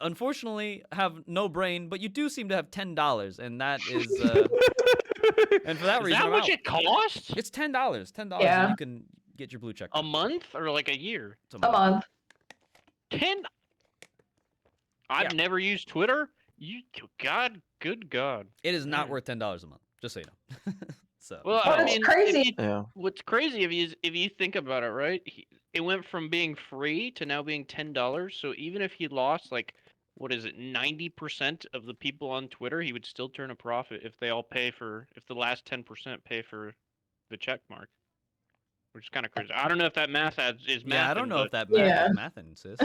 unfortunately, have no brain, but you do seem to have $10, and that is. And for that Is reason, that I'm much out. it costs? It's $10. $10, Yeah. and you can get your blue check. A month or like a year? It's A month. 10. I've never used Twitter. Good God. It is not Mm. worth $10 a month. Just so you know. So. Well, Oh, I that's mean, crazy. Yeah. what's crazy if you think about it, right? It went from being free to now being $10. So even if he lost like, what is it, 90% of the people on Twitter, he would still turn a profit if they all if the last 10% pay for the check mark, which is kind of crazy. I don't know if that math is math. Yeah, I don't know if that Yeah. math insists.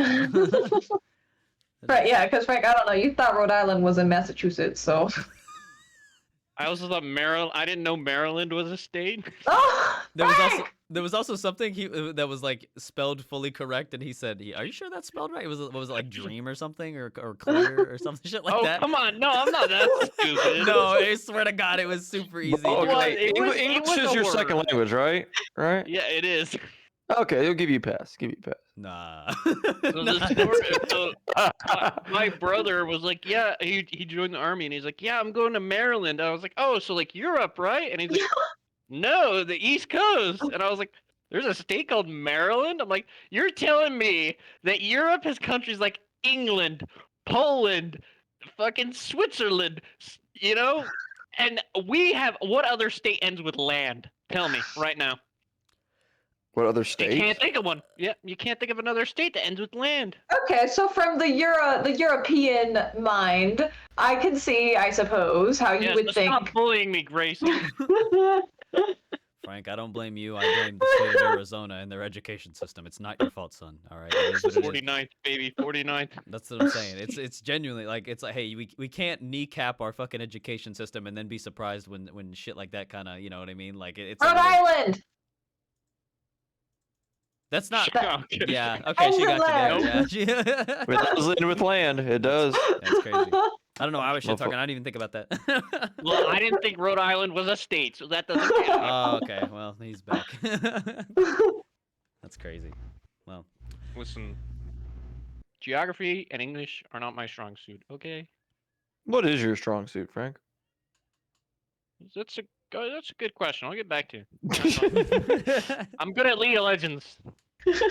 Right, yeah, because Frank, I don't know. You thought Rhode Island was in Massachusetts, so. I also thought Maryland. I didn't know Maryland was a state. Oh, There was also something that was like spelled fully correct, and he said, "Are you sure that's spelled right?" What was it, like dream or something, or clear or something shit like Oh, that? come on. No, I'm not that stupid. No, I swear to God, it was super easy. Oh, Well, okay. it was English a is your word. second language, right? Right? Yeah, it is. Okay, they'll give you a pass. Give you a pass. Nah. So Nah. my brother was like, yeah, he joined the army, and he's like, yeah, I'm going to Maryland. I was like, oh, so like Europe, right? And he's like, no, the East Coast. And I was like, there's a state called Maryland? I'm like, you're telling me that Europe has countries like England, Poland, fucking Switzerland, and we have, what other state ends with land? Tell me right now. What other You state? can't think of one. Yeah, you can't think of another state that ends with land. okay, so from the European mind, I can see, I suppose, how you Yes, would but think. stop bullying me, Gracie. Frank, I don't blame you. I blame the state of Arizona and their education system. It's not your fault, son. All right. It is what it is. 49th, baby, 49th. That's what I'm saying. It's genuinely like, it's like, hey, we can't kneecap our fucking education system and then be surprised when shit like that kind of, you know what I mean? Like it's Rhode Island! That's not. Shut up. Yeah. Okay, she got you there. Yeah. It does end with land. It does. That's crazy. I don't know why I was shit Motherfucker. talking. I didn't even think about that. Well, I didn't think Rhode Island was a state, so that doesn't count. Oh, okay. Well, he's back. That's crazy. Well, Listen, geography and English are not my strong suit, okay? What is your strong suit, Frank? That's a good question. I'll get back to you. I'm good at League of Legends.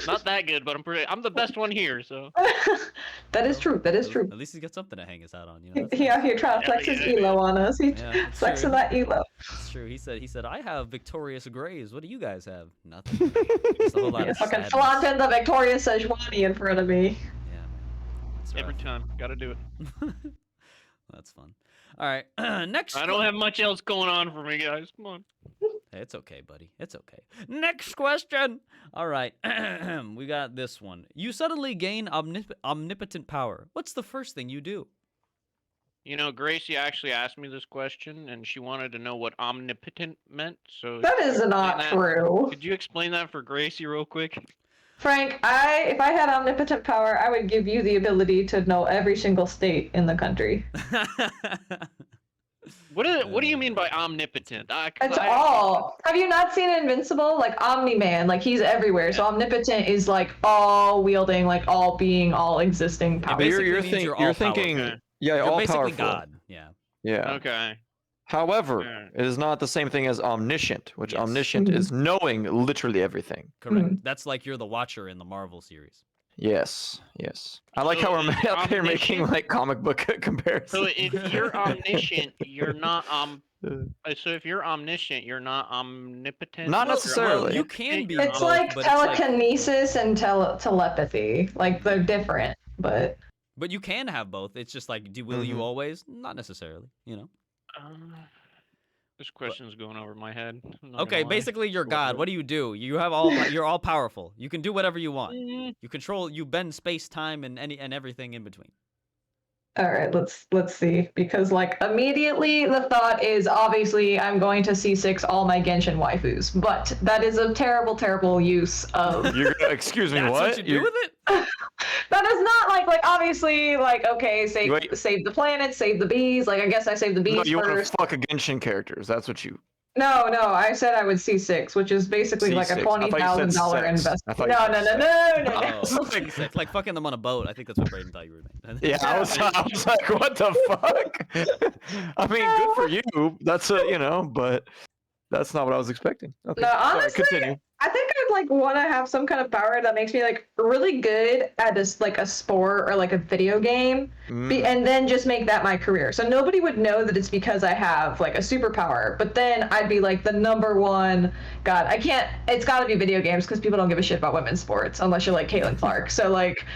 Not that good, but I'm the best one here, so. That is true. That is true. At least he's got something to hang his hat on. You know. That's He out here trying to flex his elo on us. He's Yeah, it's flexing true. that elo. It's true. He said, I have Victorious Grays. What do you guys have? Nothing. Just a whole lot Yeah, of fucking sadness. flaunting the Victoria Sejuani in front of me. Yeah, man. That's Every rough. time. Gotta do it. That's fun. All right. Next. I don't have much else going on for me, guys. Come on. It's okay, buddy. It's okay. Next question. All right. We got this one. You suddenly gain omnipotent power. What's the first thing you do? You know, Gracie actually asked me this question, and she wanted to know what omnipotent meant. So That is not true. Could you explain that for Gracie real quick? Frank, if I had omnipotent power, I would give you the ability to know every single state in the country. What do you mean by omnipotent? It's all. Have you not seen Invincible? Like Omni-Man, like he's everywhere. So omnipotent is like all wielding, like all being, all existing power. basically You're means you're you're all thinking, powerful. yeah, You're all basically powerful. God. Yeah. Yeah. Okay. However, Yeah. it is not the same thing as omniscient, which Yes. omniscient is knowing literally everything. Correct. That's like you're the Watcher in the Marvel series. Yes, yes. I like how So we're out there making omniscient- like comic book comparisons. So if you're omniscient, you're not So if you're omniscient, you're not omnipotent. Not Well, necessarily. you can be It's both, like but it's like, telekinesis and telepathy. Like they're different, but but you can have both. It's just like, will you always? Not necessarily, you know. This question's going over my head. I'm not Okay, gonna lie. basically you're God. What do? You have all. You're all powerful. You can do whatever you want. Mm, You control. You bend space, time, and everything in between. all right, let's see. Because like immediately the thought is obviously I'm going to C6 all my Genshin waifus, but that is a terrible, terrible use of. Excuse me, That's what? what you do with it? That is not like obviously like okay, save the planet, save the bees. Like I guess I saved the bees No, you want first. to fuck a Genshin characters. That's what you. No, I said I would C6, which is basically like a C6. I thought you said $20,000 sex. investment. I thought No, you said no. Oh, C6. Like fucking them on a boat. I think that's what Brayden thought you were doing. Yeah, I was like, what the fuck? I mean, good for you. That's but that's not what I was expecting. Okay, No, sorry, honestly, continue. I think I'd like want to have some kind of power that makes me like really good at this like a sport or like a video game, and then just make that my career. So nobody would know that it's because I have like a superpower. But then I'd be like the #1. God, I can't. It's got to be video games because people don't give a shit about women's sports unless you're like Caitlin Clark. So like,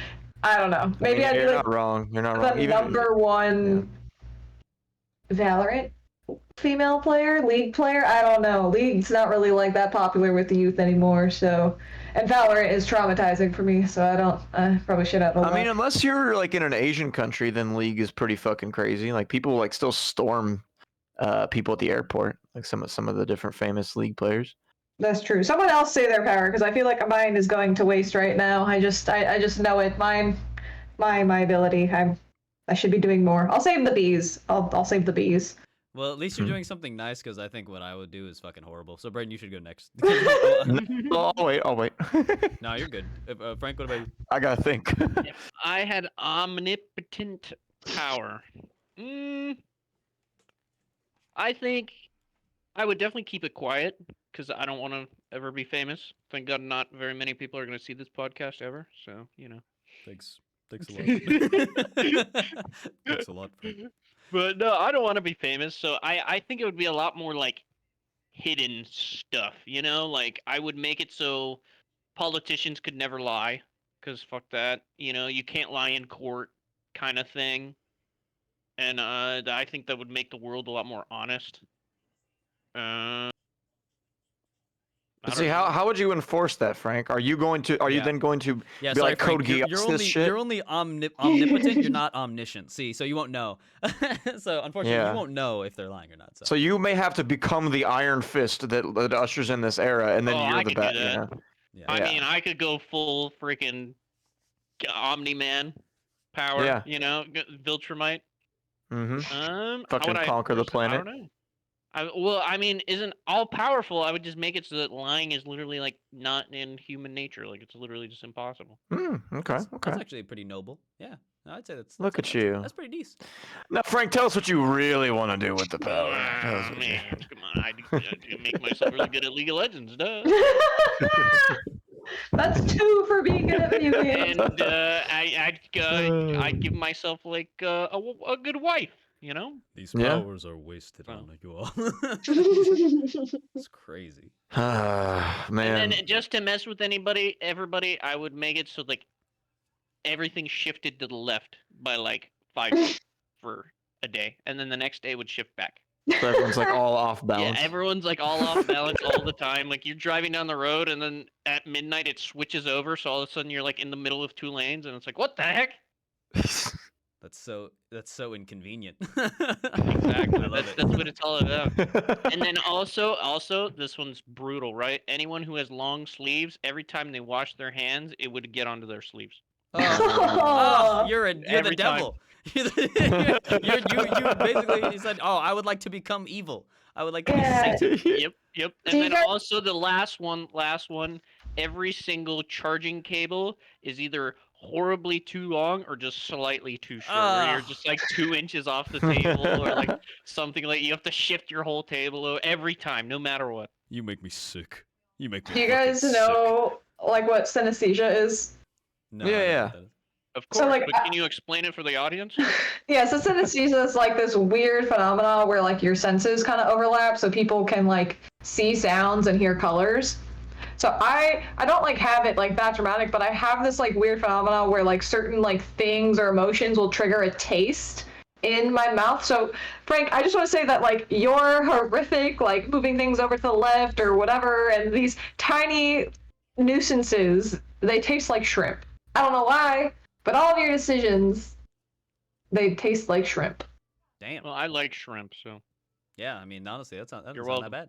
I don't know. Maybe I'd be You're like not wrong. You're not the wrong. #1 Valorant female player, League player. I don't know. League's not really like that popular with the youth anymore. So, and Valorant is traumatizing for me. So I probably should have. I mean, unless you're like in an Asian country, then League is pretty fucking crazy. Like people like still storm people at the airport, like some of the different famous League players. That's true. Someone else say their power because I feel like mine is going to waste right now. I just know it. My ability. I should be doing more. I'll save the bees. I'll save the bees. Well, at least you're doing something nice, because I think what I would do is fucking horrible. So, Brayden, you should go next. I'll wait. No, you're good. Frank, what about you? I gotta think. If I had omnipotent power, I think I would definitely keep it quiet because I don't want to ever be famous. Thank God, not very many people are going to see this podcast ever. So Thanks a lot. Thanks a lot, Frank. But no, I don't want to be famous. So I think it would be a lot more like hidden stuff. Like I would make it so politicians could never lie, because fuck that. You can't lie in court, kind of thing. And I think that would make the world a lot more honest. See, how would you enforce that, Frank? Are you then going to be like Code Geass this shit? You're only omnipotent. You're not omniscient. See, so you won't know. So unfortunately, you won't know if they're lying or not. So you may have to become the Iron Fist that ushers in this era, and then you're the bad. Yeah. I mean, I could go full freaking Omni-Man power. Yeah. Viltrumite. Mm-hmm. How would I conquer the enforce it? planet. I don't know. I mean, isn't all powerful? I would just make it so that lying is literally like not in human nature. Like it's literally just impossible. Okay. That's actually pretty noble. Yeah. I'd say that's. Look at you. That's pretty decent. Now, Frank, tell us what you really want to do with the power. Man, come on! I do make myself really good at League of Legends, duh. That's 2 for being good at video games. And I'd give myself like a good wife. These powers are wasted on you all. It's crazy. Man. And then just to mess with everybody, I would make it so like everything shifted to the left by like 5 feet for a day, and then the next day would shift back. So everyone's like all off balance. Yeah, everyone's like all off balance all the time. Like you're driving down the road, and then at midnight it switches over, so all of a sudden you're like in the middle of 2 lanes, and it's like, what the heck? That's so inconvenient. Exactly. That's what it's all about. And then also this one's brutal, right? Anyone who has long sleeves, every time they wash their hands, it would get onto their sleeves. You're the devil. You basically said, "Oh, I would like to become evil. I would like to be Satan." Yep. And then also the last one, every single charging cable is either horribly too long or just slightly too short, where you're just like 2 inches off the table, or like something like you have to shift your whole table every time, no matter what. You make me sick. You make me. Do you guys know like what synesthesia is? No, Yeah. Of So, course, like, but can you explain it for the audience? Yeah, so synesthesia is like this weird phenomenon where like your senses kind of overlap, so people can like see sounds and hear colors. So I don't like have it like that dramatic, but I have this like weird phenomenon where like certain like things or emotions will trigger a taste in my mouth. So Frank, I just want to say that like your horrific like moving things over to the left or whatever, and these tiny nuisances, they taste like shrimp. I don't know why, but all of your decisions, they taste like shrimp. Damn. Well, I like shrimp, so. Yeah, I mean, honestly, that doesn't You're sound that welcome. bad.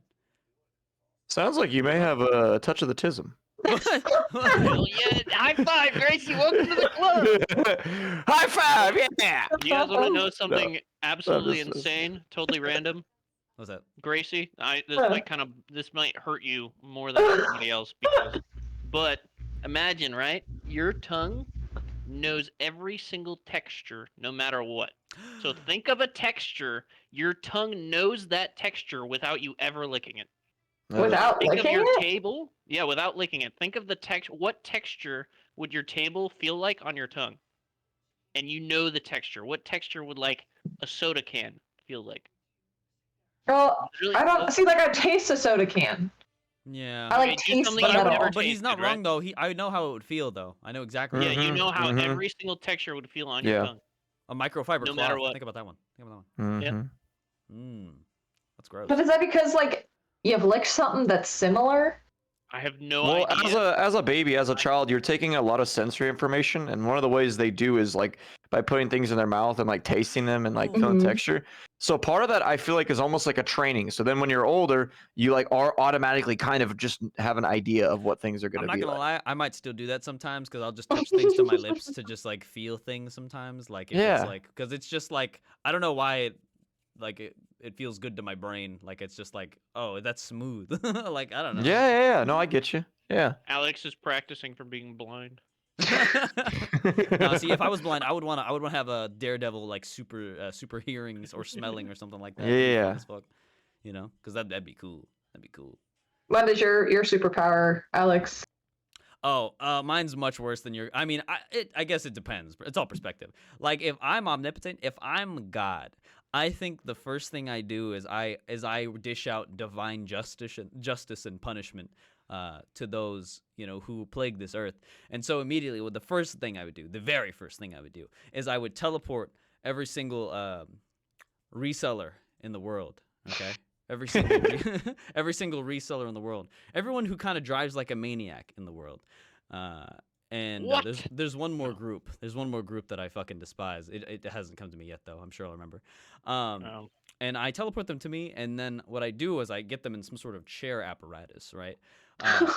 Sounds like you may have a touch of the tism. Hell yeah! High five, Gracie. Welcome to the club. High five! Yeah. You guys want to know something absolutely is- insane, totally random? What's that? Gracie, this might hurt you more than anybody else but imagine, right? Your tongue knows every single texture, no matter what. So think of a texture. Your tongue knows that texture without you ever licking it. Without Think of licking your it? table. Yeah, without licking it. Think of the what texture would your table feel like on your tongue? And you know the texture. What texture would like a soda can feel like? Well, Really I don't close. see like I taste a soda can. Yeah. I like Okay, do taste something the I would metal. never But he's not tasted, wrong right? though. I know how it would feel though. I know exactly. Yeah, you know how Mhm. every single texture would feel on your Yeah. tongue. A microfiber No cloth. matter what. Think about that one. Think about that one. Mhm. That's gross. But is that because like you've licked something that's similar? I have no Well, idea. as a baby, as a child, you're taking a lot of sensory information, and one of the ways they do is like by putting things in their mouth and like tasting them and like feeling Mhm. texture. So part of that I feel like is almost like a training. So then when you're older, you like are automatically kind of just have an idea of what things are I'm gonna not be gonna like. lie, I might still do that sometimes because I'll just touch things to my lips to just like feel things sometimes. Like if it's Yeah. like, because it's just like I don't know why it feels good to my brain. Like it's just like, oh, that's smooth. Like I don't know. Yeah. No, I get you. Yeah. Alex is practicing for being blind. No, see, if I was blind, I would want to have a daredevil like super hearings or smelling or something like that. That'd be fun Yeah. as fuck. You know, because that'd be cool. That'd be cool. What is your superpower, Alex? Oh, mine's much worse than your. I mean, I guess it depends. It's all perspective. Like if I'm omnipotent, if I'm God, I think the first thing I do is I dish out divine justice and punishment to those who plague this earth. And so immediately, the first thing I would do, the very first thing I would do, is I would teleport every single reseller in the world. Okay. Every single every single reseller in the world, everyone who kind of drives like a maniac in the world, and What? there's one more group. There's one more group that I fucking despise. It hasn't come to me yet though. I'm sure I'll remember. Oh. And I teleport them to me, and then what I do is I get them in some sort of chair apparatus, right?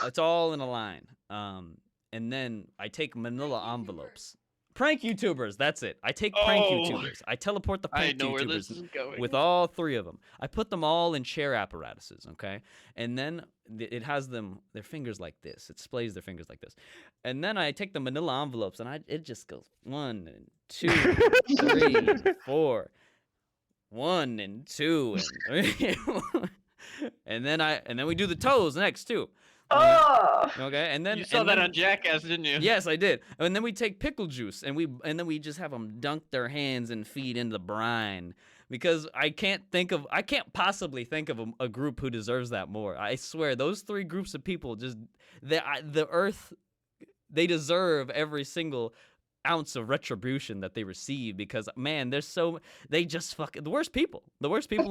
It's all in a line. And then I take manila envelopes. Prank YouTubers, that's it. I take prank Oh. YouTubers. I teleport the I prank know where this YouTubers is going. with all three of them. I put them all in chair apparatuses, okay? And then it has their fingers like this. It displays their fingers like this. And then I take the manila envelopes and it just goes 1 and 2, 3, 4. 1 and 2 and 3. and then we do the toes next too. Oh, Okay, and then You saw that on Jackass, didn't you? Yes, I did. And then we take pickle juice and then we just have them dunk their hands and feet into the brine because I can't possibly think of a group who deserves that more. I swear, those three groups of people the earth, they deserve every single ounce of retribution that they receive because man, they just fucking the worst people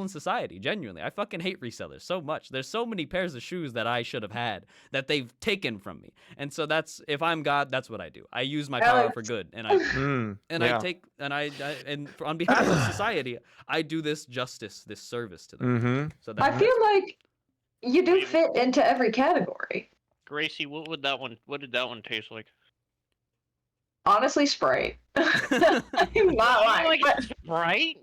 in society. Genuinely, I fucking hate resellers so much. There's so many pairs of shoes that I should have had that they've taken from me, and so if I'm God, that's what I do. I use my power for good, and I Yeah. I take and on behalf of society, I do this justice, this service to them. Mm-hmm. So I feel like you do fit into every category. Gracie, what did that one taste like? Honestly, Sprite. I'm not lying. Like But- Sprite?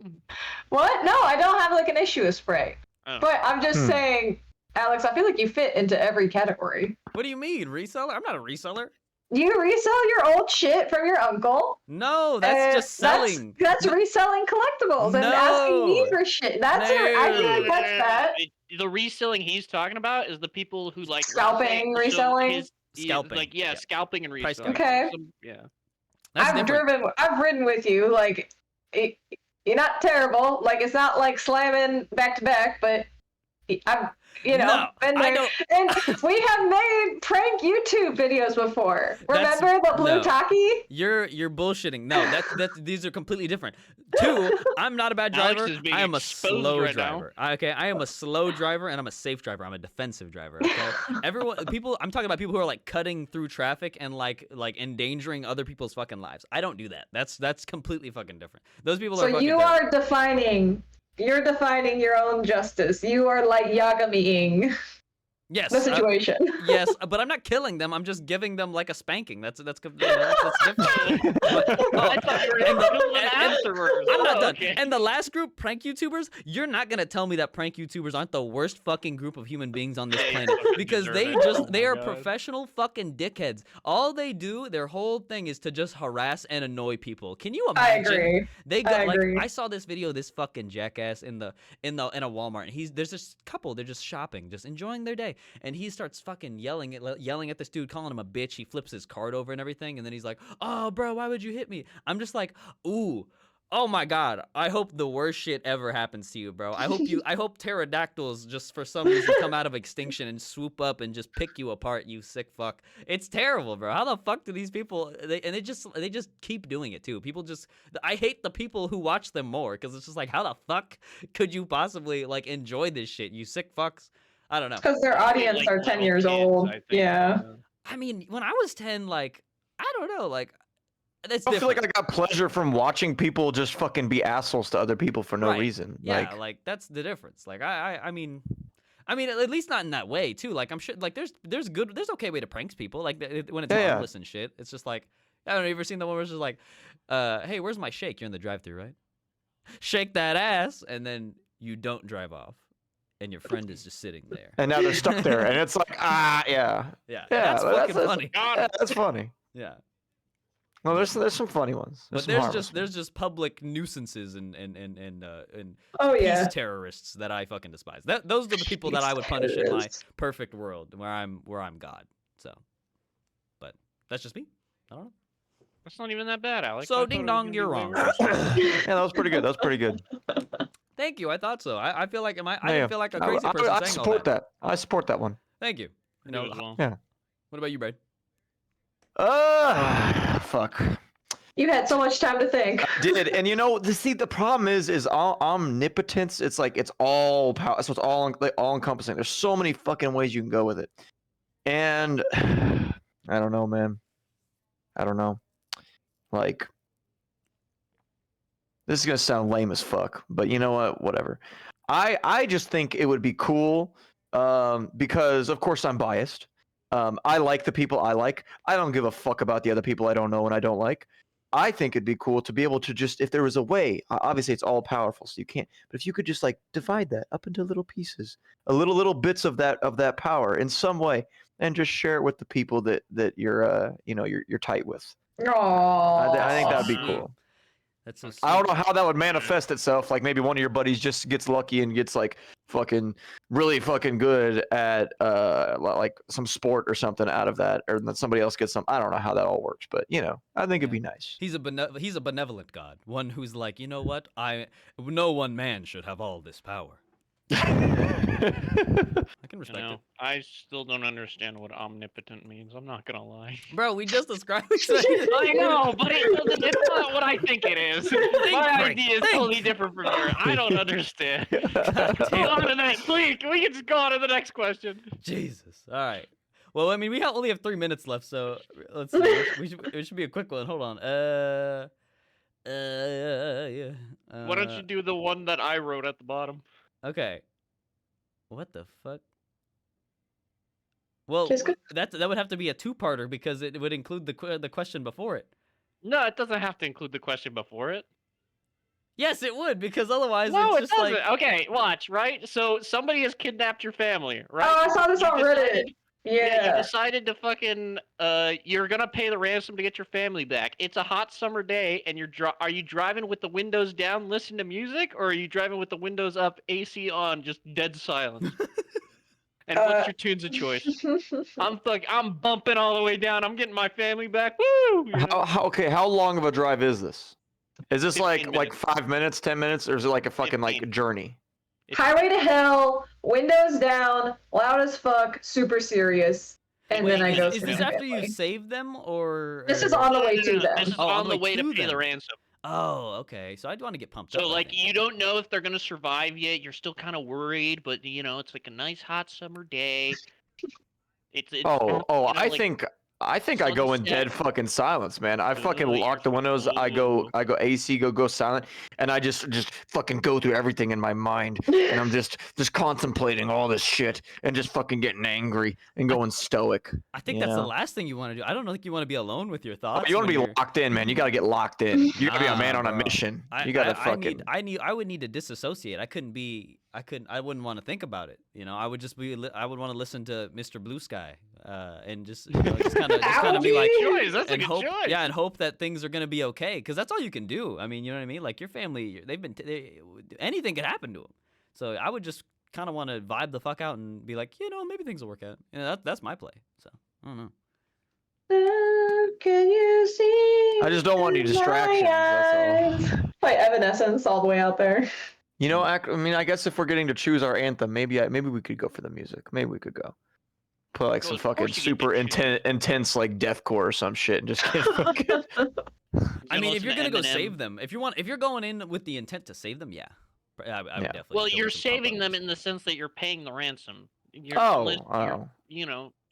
what? No, I don't have like an issue with Sprite. Oh. But I'm just saying, Alex, I feel like you fit into every category. what do you mean reseller? I'm not a reseller. You resell your old shit from your uncle. No, that's just selling. That's reselling collectibles and asking me for shit. That's it. I feel like that's that. The reselling he's talking about is the people who like Scalping, so reselling? Scalping, Like yeah. scalping and Price reselling. Okay. Yeah. That's different. I've ridden with you. Like, you're not terrible. Like, it's not like slamming back to back, but I've, been I there. don't. And we have made prank YouTube videos before. Remember the blue no. Taki? You're bullshitting. No, that's these are completely different. 2, I'm not a bad driver. I am a slow driver. Okay, I am a slow driver and I'm a safe driver. I'm a defensive driver. Okay, I'm talking about people who are like cutting through traffic and like endangering other people's fucking lives. I don't do that. That's completely fucking different. Those people are. So fucking you are defining. You're defining your own justice. You are like Yagamiing Yes. the situation. Yes, but I'm not killing them. I'm just giving them like a spanking. That's different. But, I thought you were and afterwards. I'm not done. Okay. And the last group, prank YouTubers, you're not gonna tell me that prank YouTubers aren't the worst fucking group of human beings on this planet because they are professional fucking dickheads. All they do, their whole thing is to just harass and annoy people. Can you imagine? I agree. They go I agree. I saw this video of this fucking jackass in a Walmart, and there's this couple, they're just shopping, just enjoying their day. And he starts fucking yelling at this dude, calling him a bitch. He flips his card over and everything, and then he's like, "Oh, bro, why would you hit me?" I'm just like, "Ooh, oh my god! I hope the worst shit ever happens to you, bro. I hope pterodactyls just for some reason come out of extinction and swoop up and just pick you apart, you sick fuck. It's terrible, bro. How the fuck do these people? They just keep doing it too. People just, I hate the people who watch them more because it's just like, how the fuck could you possibly like enjoy this shit, you sick fucks? I don't know. Because their audience are 10 years old. Yeah. I mean, when I was 10, like, I don't know, like, it's I feel like different. I got pleasure from watching people just fucking be assholes to other people for no Right. reason. Yeah, like that's the difference. Like, I mean, at least not in that way too. Like, I'm sure, like, there's okay way to prank people. Like, when it's harmless and shit. It's just like, I don't know, you ever seen the one where it's just like, hey, where's my shake? You're in the drive-thru, right? Shake that ass, and then you don't drive off. And your friend is just sitting there. And now they're stuck there, and it's like, yeah. That's fucking funny. Yeah, that's funny. Yeah. Well, there's some funny ones. But there's just public nuisances and Oh, peace yeah. terrorists that I fucking despise. Those are the people that I would punish in my perfect world where I'm God. So, but that's just me. I don't know. That's not even that bad, Alex. So ding dong, you're wrong. Yeah, that was pretty good. That was pretty good. Thank you. I thought so. I feel like I didn't feel like a crazy person I saying all support that. I support that one. Thank you. You know, well. Yeah. What about you, Brad? Fuck. You had so much time to think. Did and the problem is omnipotence. It's like it's all power. So it's all encompassing. There's so many fucking ways you can go with it, and I don't know, man. I don't know. Like, this is gonna sound lame as fuck, but you know what? Whatever. I just think it would be cool, because of course I'm biased. I like the people I like. I don't give a fuck about the other people I don't know and I don't like. I think it'd be cool to be able to just, if there was a way, obviously it's all powerful, so you can't, but if you could just like divide that up into little pieces, little bits of that power in some way, and just share it with the people that you're you're tight with. Aww. I think that'd be cool. That's so sweet. I don't know how that would manifest itself. Like maybe one of your buddies just gets lucky and gets like fucking really fucking good at like some sport or something out of that, or that somebody else gets some. I don't know how that all works, but I think it'd be nice. He's a benevolent God, one who's like, you know what? No one man should have all this power. I can respect it. I still don't understand what omnipotent means. I'm not gonna lie. Bro, we just described I know, but it's not what I think it is. My idea is totally different from yours. I don't understand. Go on to the next, please. We can just go on to the next question. Jesus. All right. Well, I mean, we only have 3 minutes left, so let's see. It should be a quick one. Hold on. Yeah. Why don't you do the one that I wrote at the bottom? Okay. What the fuck? Well, that would have to be a two-parter because it would include the question before it. No, it doesn't have to include the question before it. Yes, it would, because otherwise No, it's it just doesn't. like... Okay, watch, right? So somebody has kidnapped your family, right? Oh, I saw this on Reddit. Yeah, you Yeah. decided to fucking you're gonna pay the ransom to get your family back. It's a hot summer day, and are you driving with the windows down, listening to music, or are you driving with the windows up, AC on, just dead silence? And what's your tunes of choice? I'm bumping all the way down. I'm getting my family back. Woo! You know? How long of a drive is this? Is this 15 like minutes. 5 minutes, 10 minutes, or is it like a fucking 15. journey? Highway to Hell, windows down, loud as fuck, super serious, and then I go. Is see this my after you family. save them, or? This is on the way to them. This is Oh, on the way to pay them. the ransom. Oh, okay. So I'd want to get pumped up. So I like think. you don't know if they're gonna survive yet. You're still kind of worried, but you know it's like a nice hot summer day. It's I think I go in sunset. dead fucking silence, man. I fucking Ooh, lock the you're- windows. I go AC, go silent, and I just fucking go through everything in my mind, and I'm just contemplating all this shit and just fucking getting angry and going stoic. I think you that's the know? last thing you want to do. I don't think you want to be alone with your Oh, thoughts. you want to when be you're- locked in, man. You gotta get locked in. You gotta be a man on a bro. mission. You gotta fucking. I would need to disassociate. I wouldn't want to think about it. You know, I would just be. I would want to listen to Mr. Blue Sky, and just kind of be like, Choice. That's a and good hope, choice. yeah, and hope that things are gonna be okay, because that's all you can do. I mean, you know what I mean? Like your family, anything could happen to them. So I would just kind of want to vibe the fuck out and be like, maybe things will work out. You know, that's my play. So I don't know. Can you see? I just don't want any in my distractions. That's all. eyes? By Evanescence all the way out there. You know, I mean, I guess if we're getting to choose our anthem, maybe we could go for the music. Maybe we could go put like Well, some of course fucking you super can choose. intense like deathcore or some shit and just get fucking. I mean, if listen you're to gonna go Eminem. save them, if you're going in with the intent to save them, yeah, I would Yeah. definitely. Well, go you're with some pop saving them albums. in the sense that you're paying the ransom.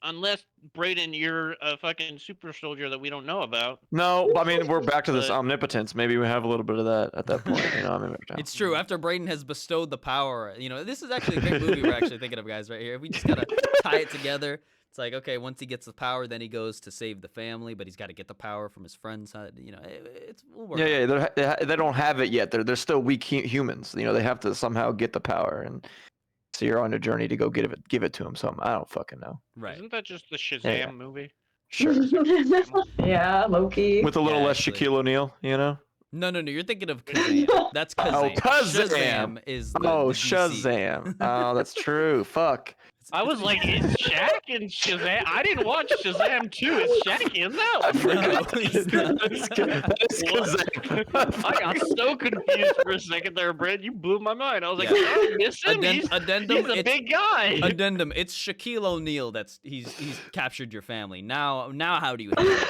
Unless Brayden, you're a fucking super soldier that we don't know about. No, I mean we're back to this But- omnipotence. Maybe we have a little bit of that at that point. You know, I mean, It's true. After Brayden has bestowed the power, this is actually a great movie we're actually thinking of, guys, right here. We just gotta tie it together. It's like, okay, once he gets the power, then he goes to save the family, but he's got to get the power from his friends. We'll work Yeah, on it. yeah. They don't have it yet. They're still weak humans. You know, they have to somehow get the power, and so you're on a journey to go give it to them. So I don't fucking know. Right. Isn't that just the Shazam Yeah. movie? Sure. Yeah, Loki. With a little Yeah, less actually. Shaquille O'Neal, you know. No. You're thinking of Kazam. That's Kazam. Oh, Kazam. Shazam is the DC. Shazam. Oh, that's true. Fuck. I was like, is Shaq in Shazam? I didn't watch Shazam 2. Is Shaq in that? I forgot. No, he's not. That's Kazam. I got so confused for a second there, Brad. You blew my mind. I was like, I miss him. Addendum. He's a It's big guy. addendum. It's Shaquille O'Neal. He's captured your family. Now how do you handle it?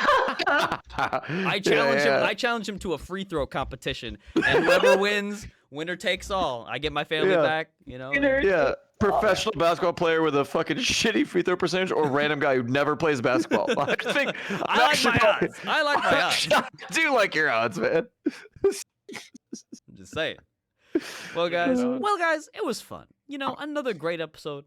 I challenge him. I challenge him to a free throw competition, and whoever wins, winner takes all. I get my family Yeah. back. Yeah, professional basketball player with a fucking shitty free throw percentage, or random guy who never plays basketball. I think I like my odds. I like my odds. I do like your odds, man. I'm just saying. Well, guys, it was fun. Another great episode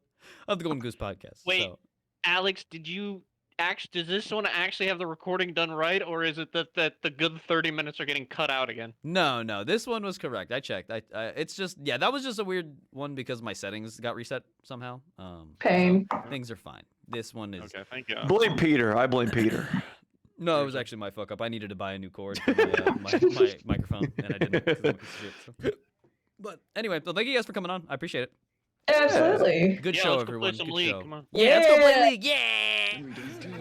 of the Golden Goose Podcast. Wait. So, Alex, does this one actually have the recording done right, or is it that the good 30 minutes are getting cut out again? no, this one was correct. I checked. It's just that was just a weird one because my settings got reset somehow. Pain. so things are fine. This one is Okay, thank God. Blame Peter. I blame Peter. no, it was actually my fuck up. I needed to buy a new cord for my microphone, and I didn't. 'cause I'm a piece of shit, so. But anyway, so thank you guys for coming on. I appreciate it. Absolutely. Good Yeah, show, let's go everyone. play some Good League. show. Come on. Yeah, let's go play Yeah. League. Yeah.